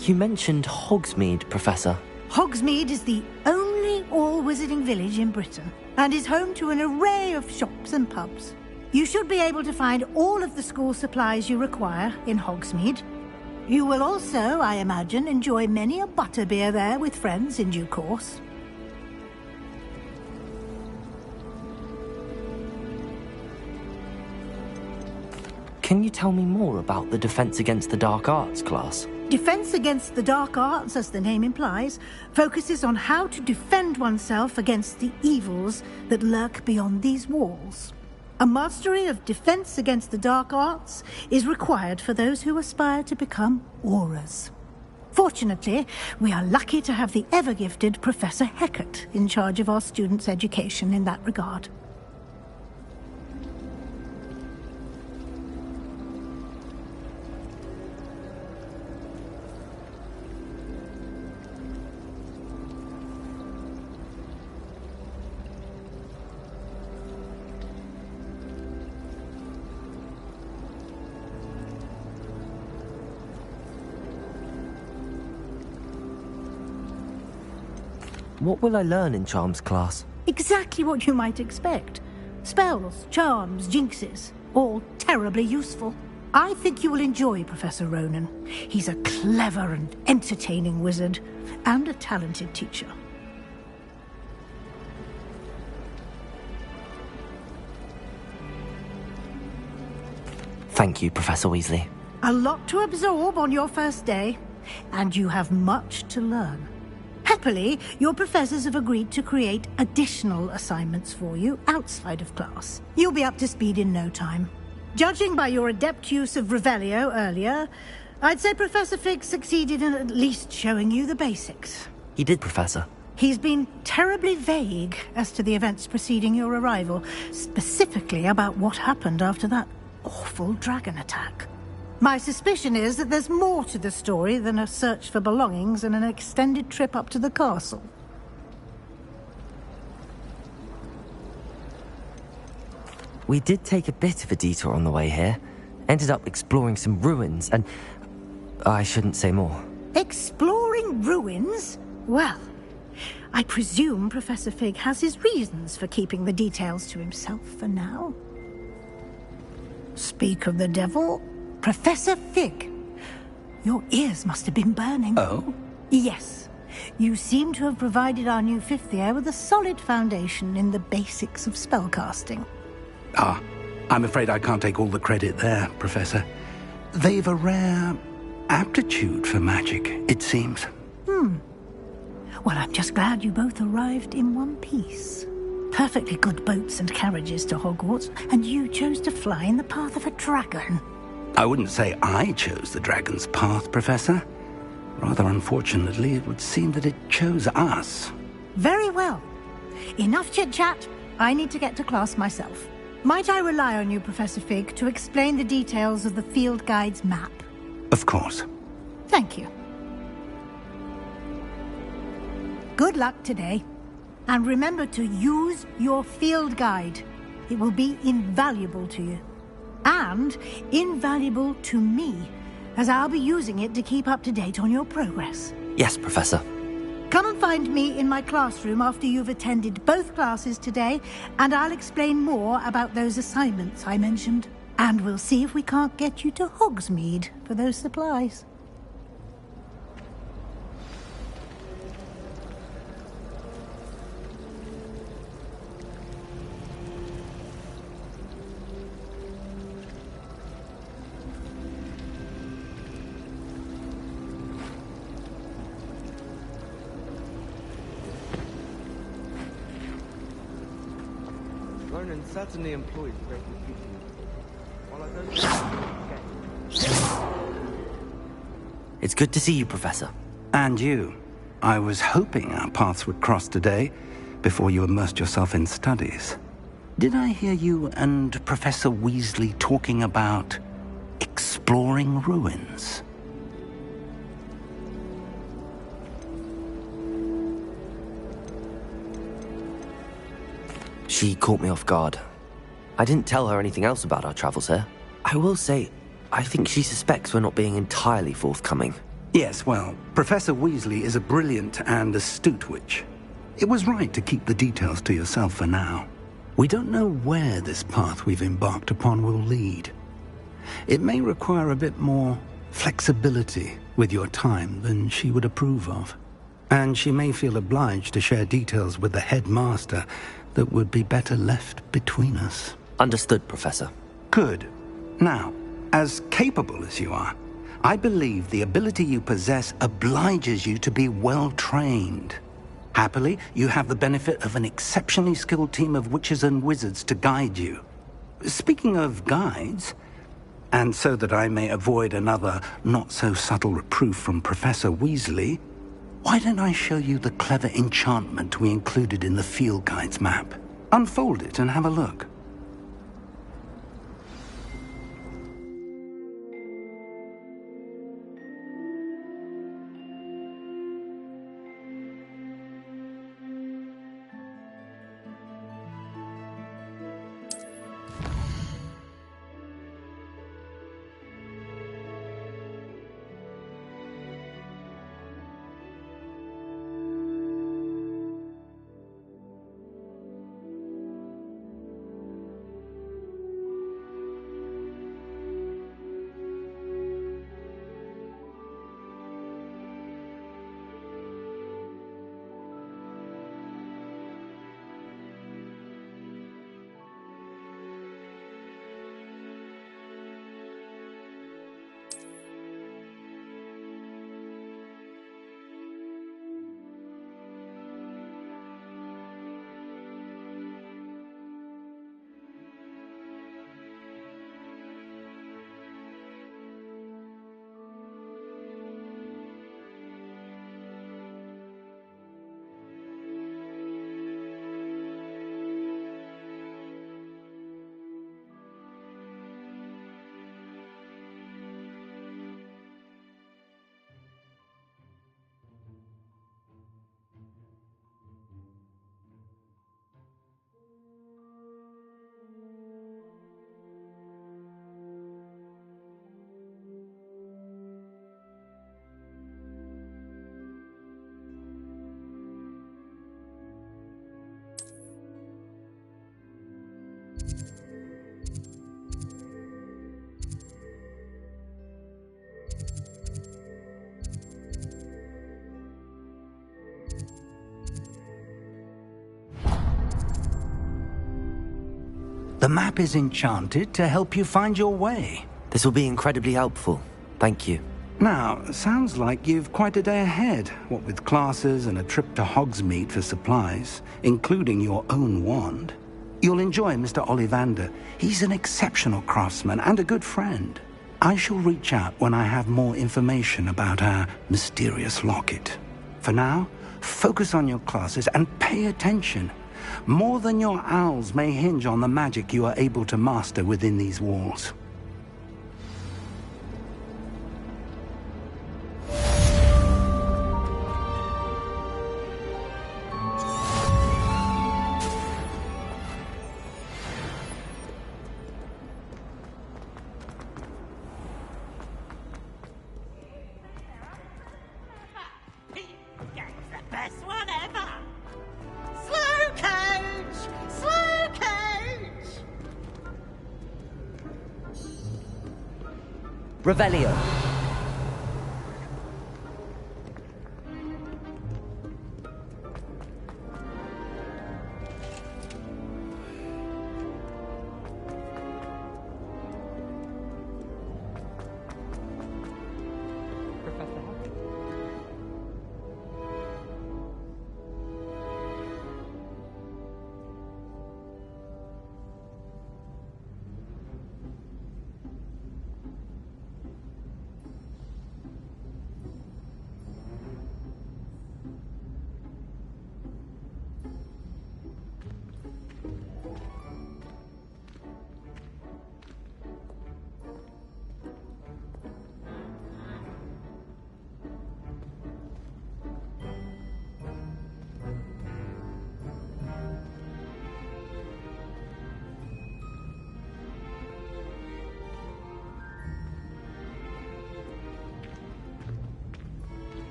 You mentioned Hogsmeade, Professor. Hogsmeade is the only all-wizarding village in Britain and is home to an array of shops and pubs. You should be able to find all of the school supplies you require in Hogsmeade. You will also, I imagine, enjoy many a butterbeer there with friends in due course. Can you tell me more about the Defense Against the Dark Arts class? Defense Against the Dark Arts, as the name implies, focuses on how to defend oneself against the evils that lurk beyond these walls. A mastery of Defense Against the Dark Arts is required for those who aspire to become Aurors. Fortunately, we are lucky to have the ever-gifted Professor Hecat in charge of our students' education in that regard. What will I learn in Charms class? Exactly what you might expect. Spells, charms, jinxes, all terribly useful. I think you will enjoy Professor Ronan. He's a clever and entertaining wizard, and a talented teacher. Thank you, Professor Weasley. A lot to absorb on your first day, and you have much to learn. Happily, your professors have agreed to create additional assignments for you outside of class. You'll be up to speed in no time. Judging by your adept use of Revelio earlier, I'd say Professor Fig succeeded in at least showing you the basics. He did, Professor. He's been terribly vague as to the events preceding your arrival, specifically about what happened after that awful dragon attack. My suspicion is that there's more to the story than a search for belongings and an extended trip up to the castle. We did take a bit of a detour on the way here. Ended up exploring some ruins and... I shouldn't say more. Exploring ruins? Well, I presume Professor Fig has his reasons for keeping the details to himself for now. Speak of the devil... Professor Fig, your ears must have been burning. Oh? Yes. You seem to have provided our new fifth year with a solid foundation in the basics of spellcasting. Ah, I'm afraid I can't take all the credit there, Professor. They've a rare aptitude for magic, it seems. Well, I'm just glad you both arrived in one piece. Perfectly good boats and carriages to Hogwarts, and you chose to fly in the path of a dragon. I wouldn't say I chose the dragon's path, Professor. Rather unfortunately, it would seem that it chose us. Very well. Enough chit-chat. I need to get to class myself. Might I rely on you, Professor Fig, to explain the details of the field guide's map? Of course. Thank you. Good luck today. And remember to use your field guide. It will be invaluable to you. And invaluable to me, as I'll be using it to keep up to date on your progress. Yes, Professor. Come and find me in my classroom after you've attended both classes today, and I'll explain more about those assignments I mentioned. And we'll see if we can't get you to Hogsmeade for those supplies. Hogwarts certainly employs great people. While I don't It's good to see you, Professor. And you. I was hoping our paths would cross today, before you immersed yourself in studies. Did I hear you and Professor Weasley talking about exploring ruins? She caught me off guard. I didn't tell her anything else about our travels here. I will say, I think she suspects we're not being entirely forthcoming. Yes, well, Professor Weasley is a brilliant and astute witch. It was right to keep the details to yourself for now. We don't know where this path we've embarked upon will lead. It may require a bit more flexibility with your time than she would approve of. And she may feel obliged to share details with the headmaster that would be better left between us. Understood, Professor. Good. Now, as capable as you are, I believe the ability you possess obliges you to be well-trained. Happily, you have the benefit of an exceptionally skilled team of witches and wizards to guide you. Speaking of guides, and so that I may avoid another not-so-subtle reproof from Professor Weasley, why don't I show you the clever enchantment we included in the field guide's map? Unfold it and have a look. The map is enchanted to help you find your way. This will be incredibly helpful. Thank you. Now, sounds like you've quite a day ahead, what with classes and a trip to Hogsmeade for supplies, including your own wand. You'll enjoy Mr. Ollivander. He's an exceptional craftsman and a good friend. I shall reach out when I have more information about our mysterious locket. For now, focus on your classes and pay attention. More than your owls may hinge on the magic you are able to master within these walls. Revelio.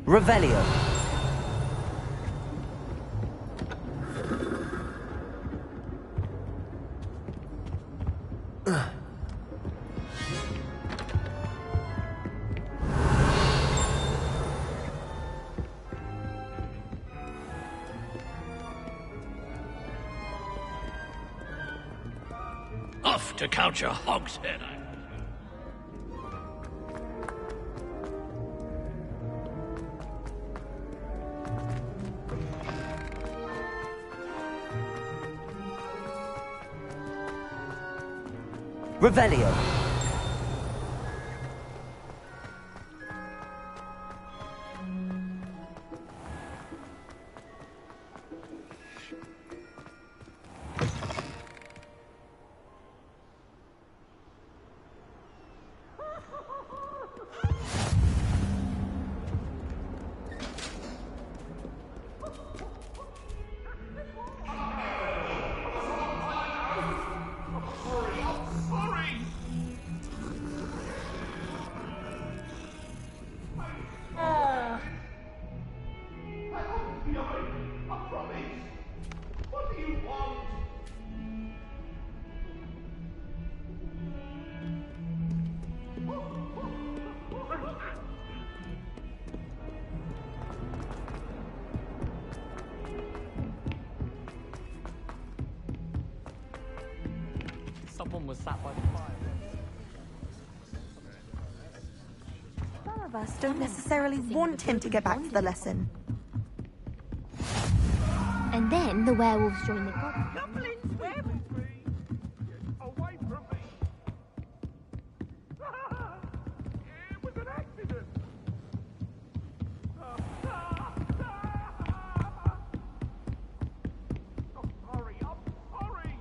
Revelio. Off to couch a hogshead. Revelio. Someone was sat by the fire. Some of us don't necessarily want him to get back to the lesson. And then the werewolves join the group. Away from me! It was an accident! I'm sorry, I'm sorry!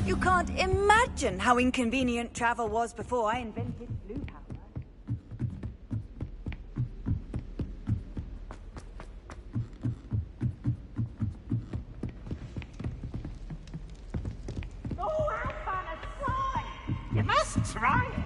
You can't imagine how inconvenient travel was before I invented blue power. Oh, how fun a try! You must try it!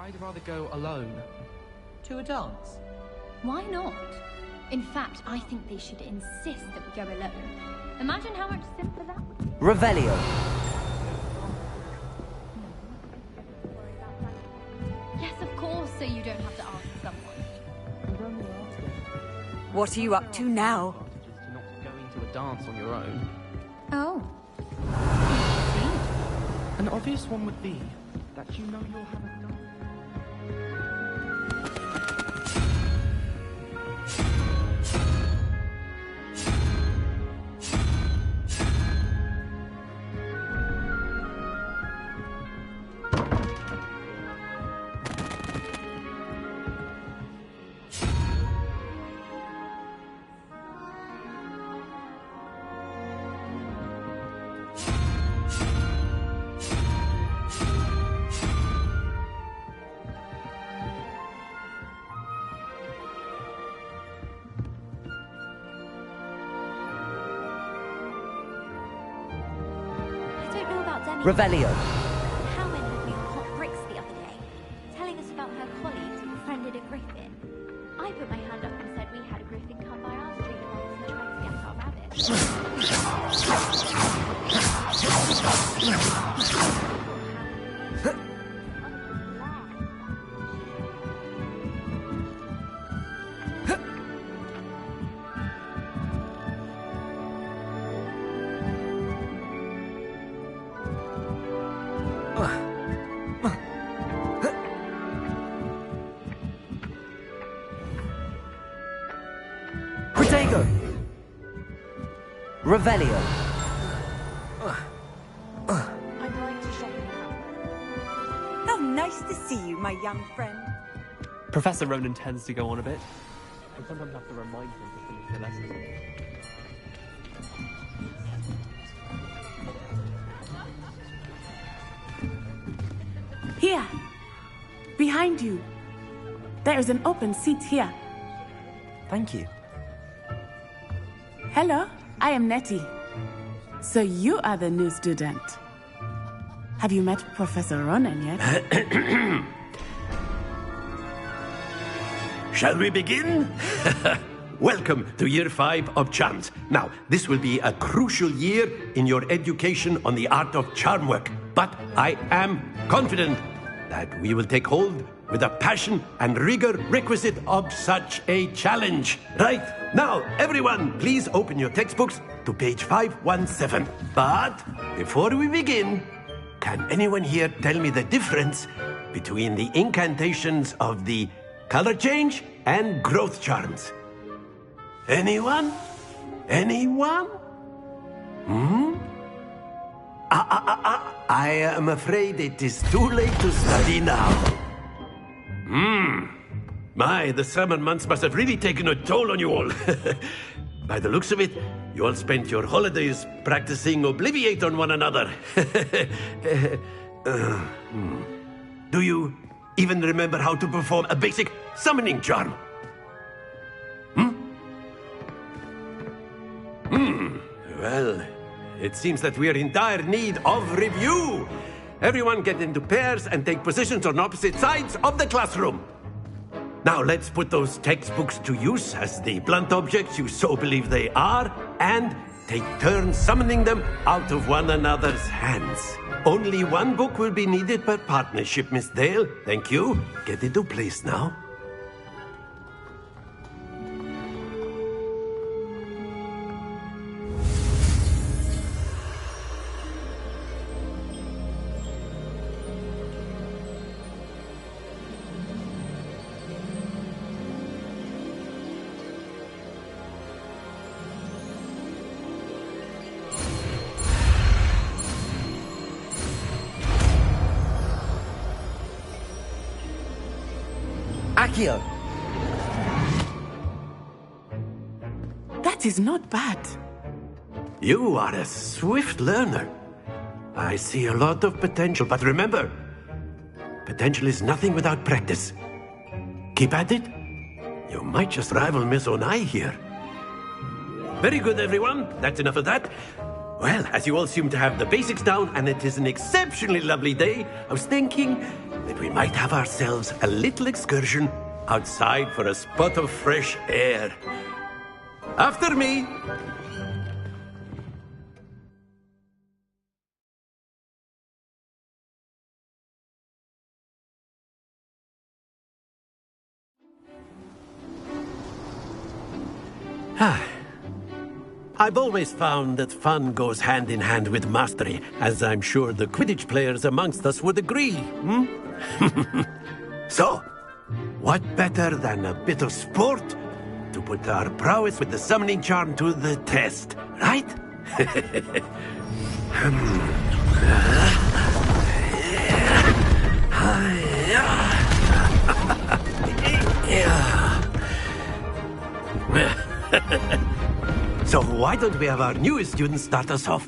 I'd rather go alone. To a dance? Why not? In fact, I think they should insist that we go alone. Imagine how much simpler that would be. Revelio. Yes, of course, so you don't have to ask someone. What are you up to now? To not going to a dance on your own. Oh. An obvious one would be that you know you'll have a dance. Revelio. Howard had me on hot bricks the other day, telling us about her colleagues who befriended a griffin. I put my hand up and said we had a griffin come by our street once and tried to get our Revelio. I'm going to show you. How nice to see you, my young friend. Professor Ronan tends to go on a bit. I sometimes have to remind him to finish the lesson. Here. Behind you. There is an open seat here. Thank you. Hello, I am Nettie. So you are the new student. Have you met Professor Ronan yet? Shall we begin? Welcome to Year 5 of Charms. Now, this will be a crucial year in your education on the art of charm work. But I am confident that we will take hold with the passion and rigor requisite of such a challenge. Right, now, everyone, please open your textbooks to page 517. But before we begin, can anyone here tell me the difference between the incantations of the color change and growth charms? Anyone? Anyone? I am afraid it is too late to study now. My, the summer months must have really taken a toll on you all. By the looks of it, you all spent your holidays practicing Obliviate on one another. Do you even remember how to perform a basic summoning charm? Well, it seems that we are in dire need of review. Everyone get into pairs and take positions on opposite sides of the classroom. Now let's put those textbooks to use as the blunt objects you so believe they are, and take turns summoning them out of one another's hands. Only one book will be needed per partnership, Miss Dale. Thank you. Get into place now. Accio! That is not bad. You are a swift learner. I see a lot of potential, but remember, potential is nothing without practice. Keep at it. You might just rival Miss Onai here. Very good, everyone. That's enough of that. Well, as you all seem to have the basics down, and it is an exceptionally lovely day, I was thinking that we might have ourselves a little excursion outside for a spot of fresh air. After me! I've always found that fun goes hand in hand with mastery, as I'm sure the Quidditch players amongst us would agree. So, what better than a bit of sport to put our prowess with the summoning charm to the test, right? So why don't we have our newest student start us off?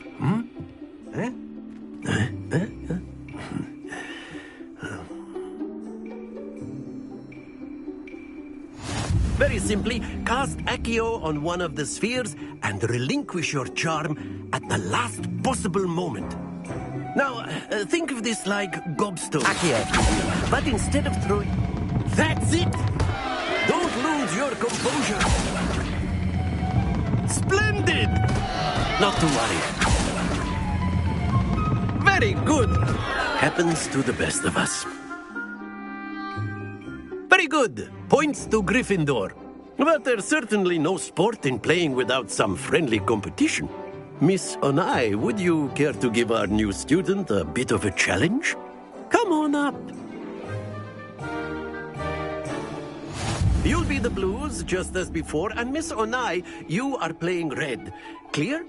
Very simply, cast Accio on one of the spheres and relinquish your charm at the last possible moment. Now, think of this like gobstone. Accio, but instead of throwing... That's it! Don't lose your composure! Splendid! Not to worry. Very good. Happens to the best of us. Very good. Points to Gryffindor. But there's certainly no sport in playing without some friendly competition. Miss Onai, would you care to give our new student a bit of a challenge? Come on up. You'll be the blues, just as before, and Miss Onai, you are playing red. Clear?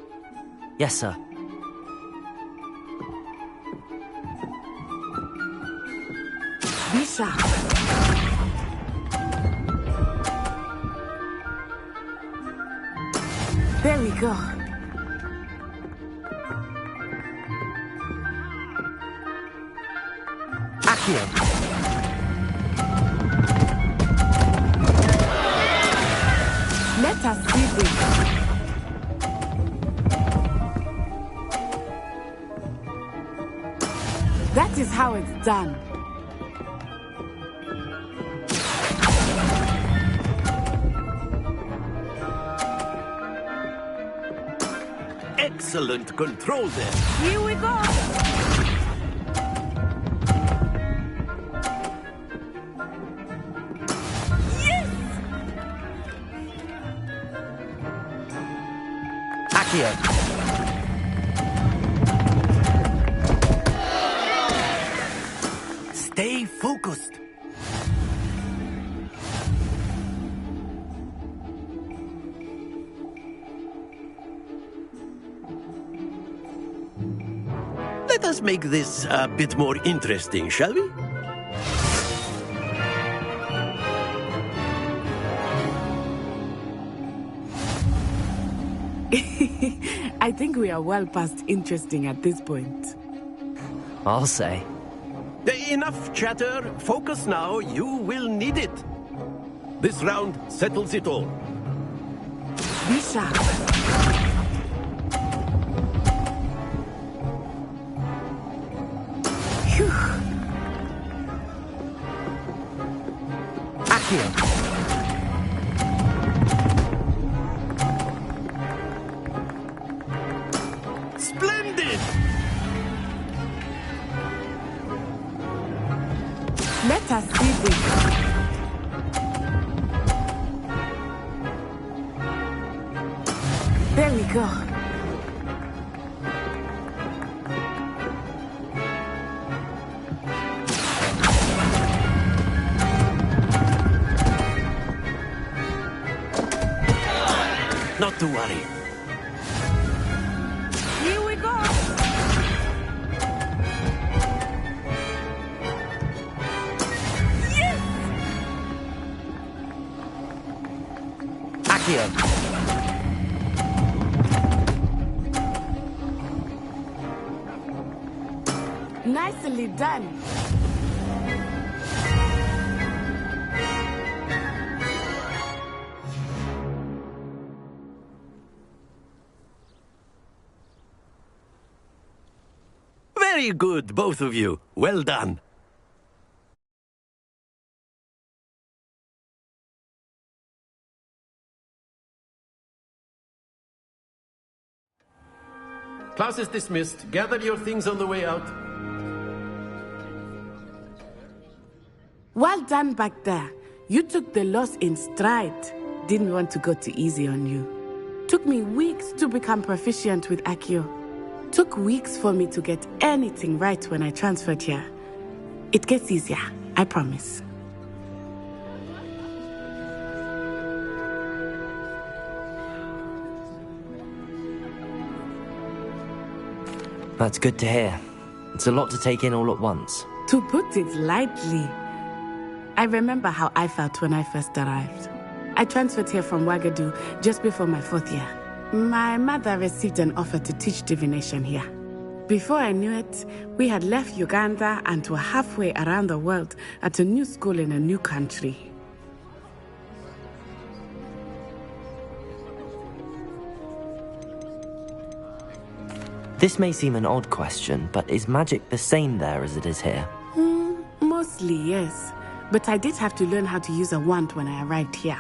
Yes, sir. Be sharp. There we go. Accio. Let us see this. That is how it's done. Excellent control there. Here we go. Yes! Accio. Stay focused. Let us make this a bit more interesting, shall we? I think we are well past interesting at this point. I'll say. Enough chatter. Focus now. You will need it. This round settles it all. Be sharp. Phew. Accio. Splendid! Let us see this. There we go. Not to worry. Here we go. Yes! Accio. Nicely done. Very good, both of you. Well done. Class is dismissed. Gather your things on the way out. Well done back there. You took the loss in stride. Didn't want to go too easy on you. Took me weeks to become proficient with Accio. Took weeks for me to get anything right when I transferred here. It gets easier, I promise. That's good to hear. It's a lot to take in all at once. To put it lightly, I remember how I felt when I first arrived. I transferred here from Wagadu just before my 4th year. My mother received an offer to teach divination here. Before I knew it, we had left Uganda and were halfway around the world at a new school in a new country. This may seem an odd question, but is magic the same there as it is here? Mostly, yes. But I did have to learn how to use a wand when I arrived here.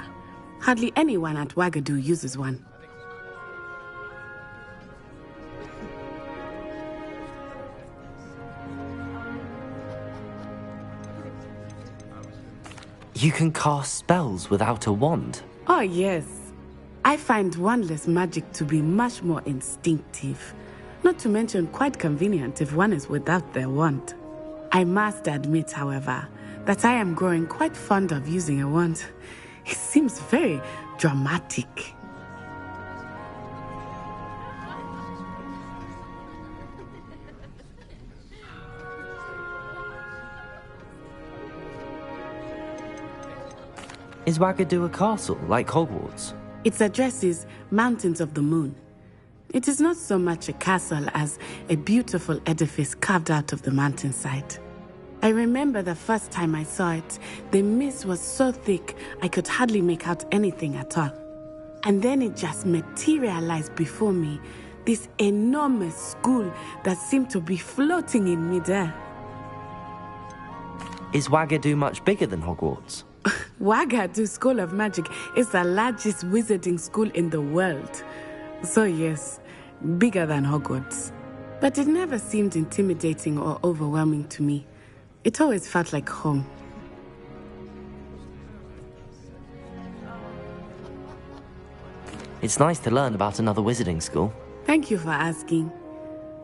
Hardly anyone at Wagadu uses one. You can cast spells without a wand? Oh, yes. I find wandless magic to be much more instinctive. Not to mention quite convenient if one is without their wand. I must admit, however, that I am growing quite fond of using a wand. It seems very dramatic. Is Wagadu a castle, like HogWarts? Its address is Mountains of the Moon. It is not so much a castle as a beautiful edifice carved out of the mountainside. I remember the first time I saw it, the mist was so thick I could hardly make out anything at all. And then it just materialized before me, this enormous school that seemed to be floating in midair. Is Wagadu much bigger than HogWarts? Wagadu School of Magic is the largest wizarding school in the world. So yes, bigger than Hogwarts. But it never seemed intimidating or overwhelming to me. It always felt like home. It's nice to learn about another wizarding school. Thank you for asking.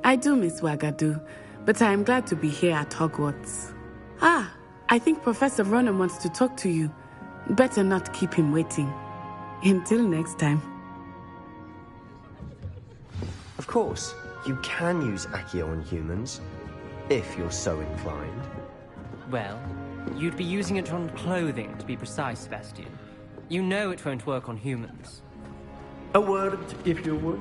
I do miss Wagadu, but I am glad to be here at Hogwarts. I think Professor Ronan wants to talk to you. Better not keep him waiting. Until next time. Of course, you can use Accio on humans, if you're so inclined. Well, you'd be using it on clothing, to be precise, Sebastian. You know it won't work on humans. A word, if you would.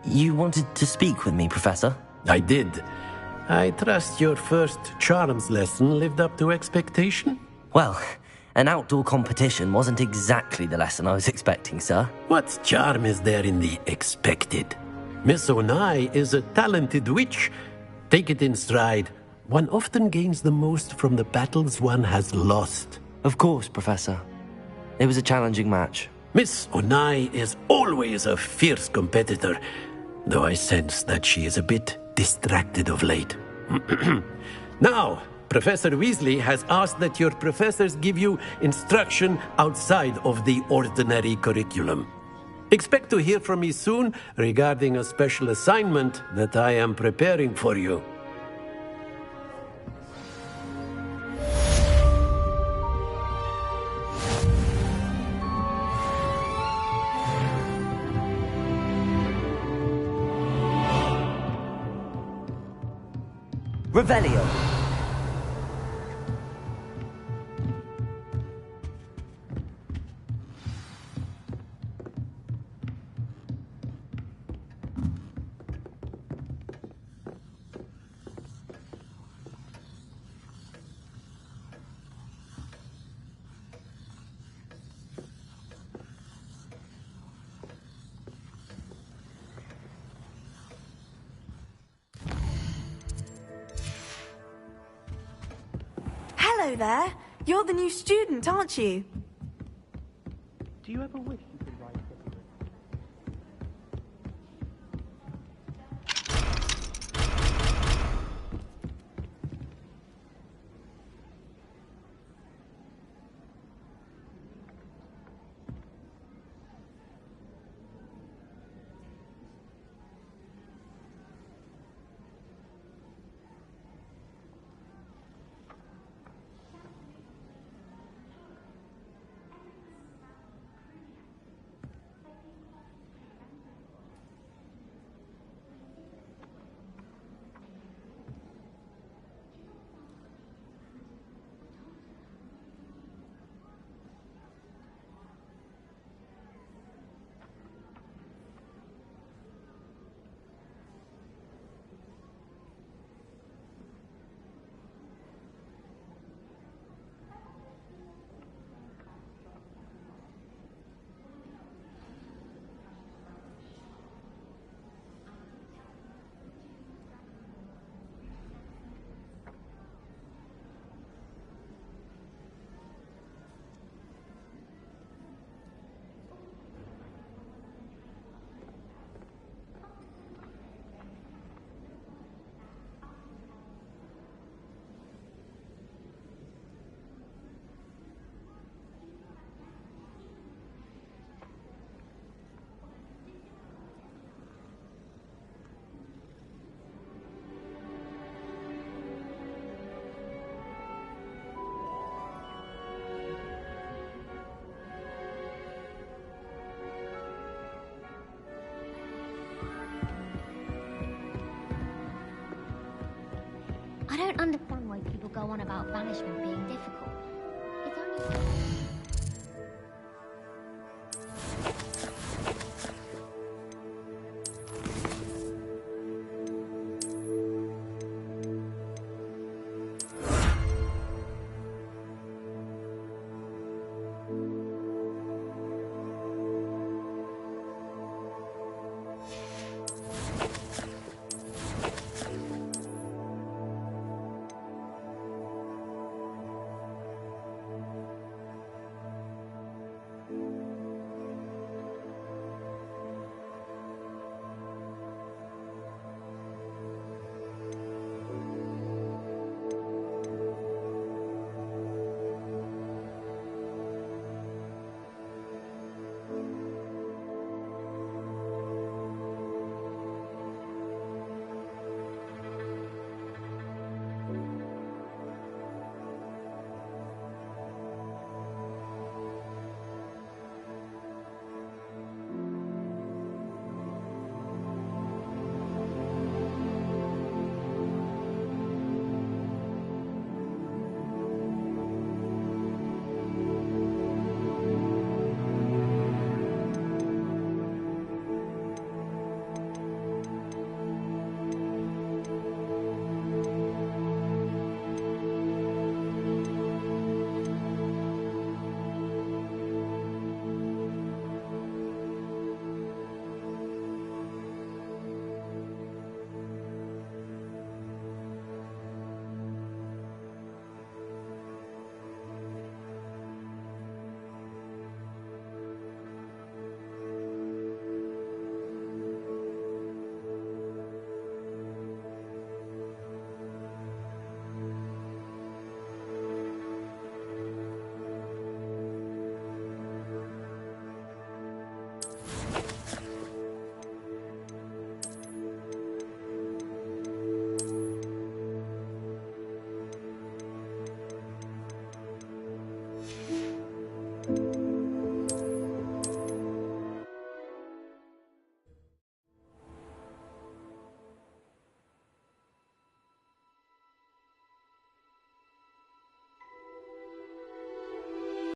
You wanted to speak with me, Professor? I did. I trust your first charms lesson lived up to expectation? Well, an outdoor competition wasn't exactly the lesson I was expecting, sir. What charm is there in the expected? Miss Onai is a talented witch. Take it in stride. One often gains the most from the battles one has lost. Of course, Professor. It was a challenging match. Miss Onai is always a fierce competitor, though I sense that she is a bit distracted of late. Now, Professor Weasley has asked that your professors give you instruction outside of the ordinary curriculum. Expect to hear from me soon regarding a special assignment that I am preparing for you. Revelio. Hello there. You're the new student, aren't you? Do you ever wish you could write it? I don't understand why people go on about banishment being difficult. It's only...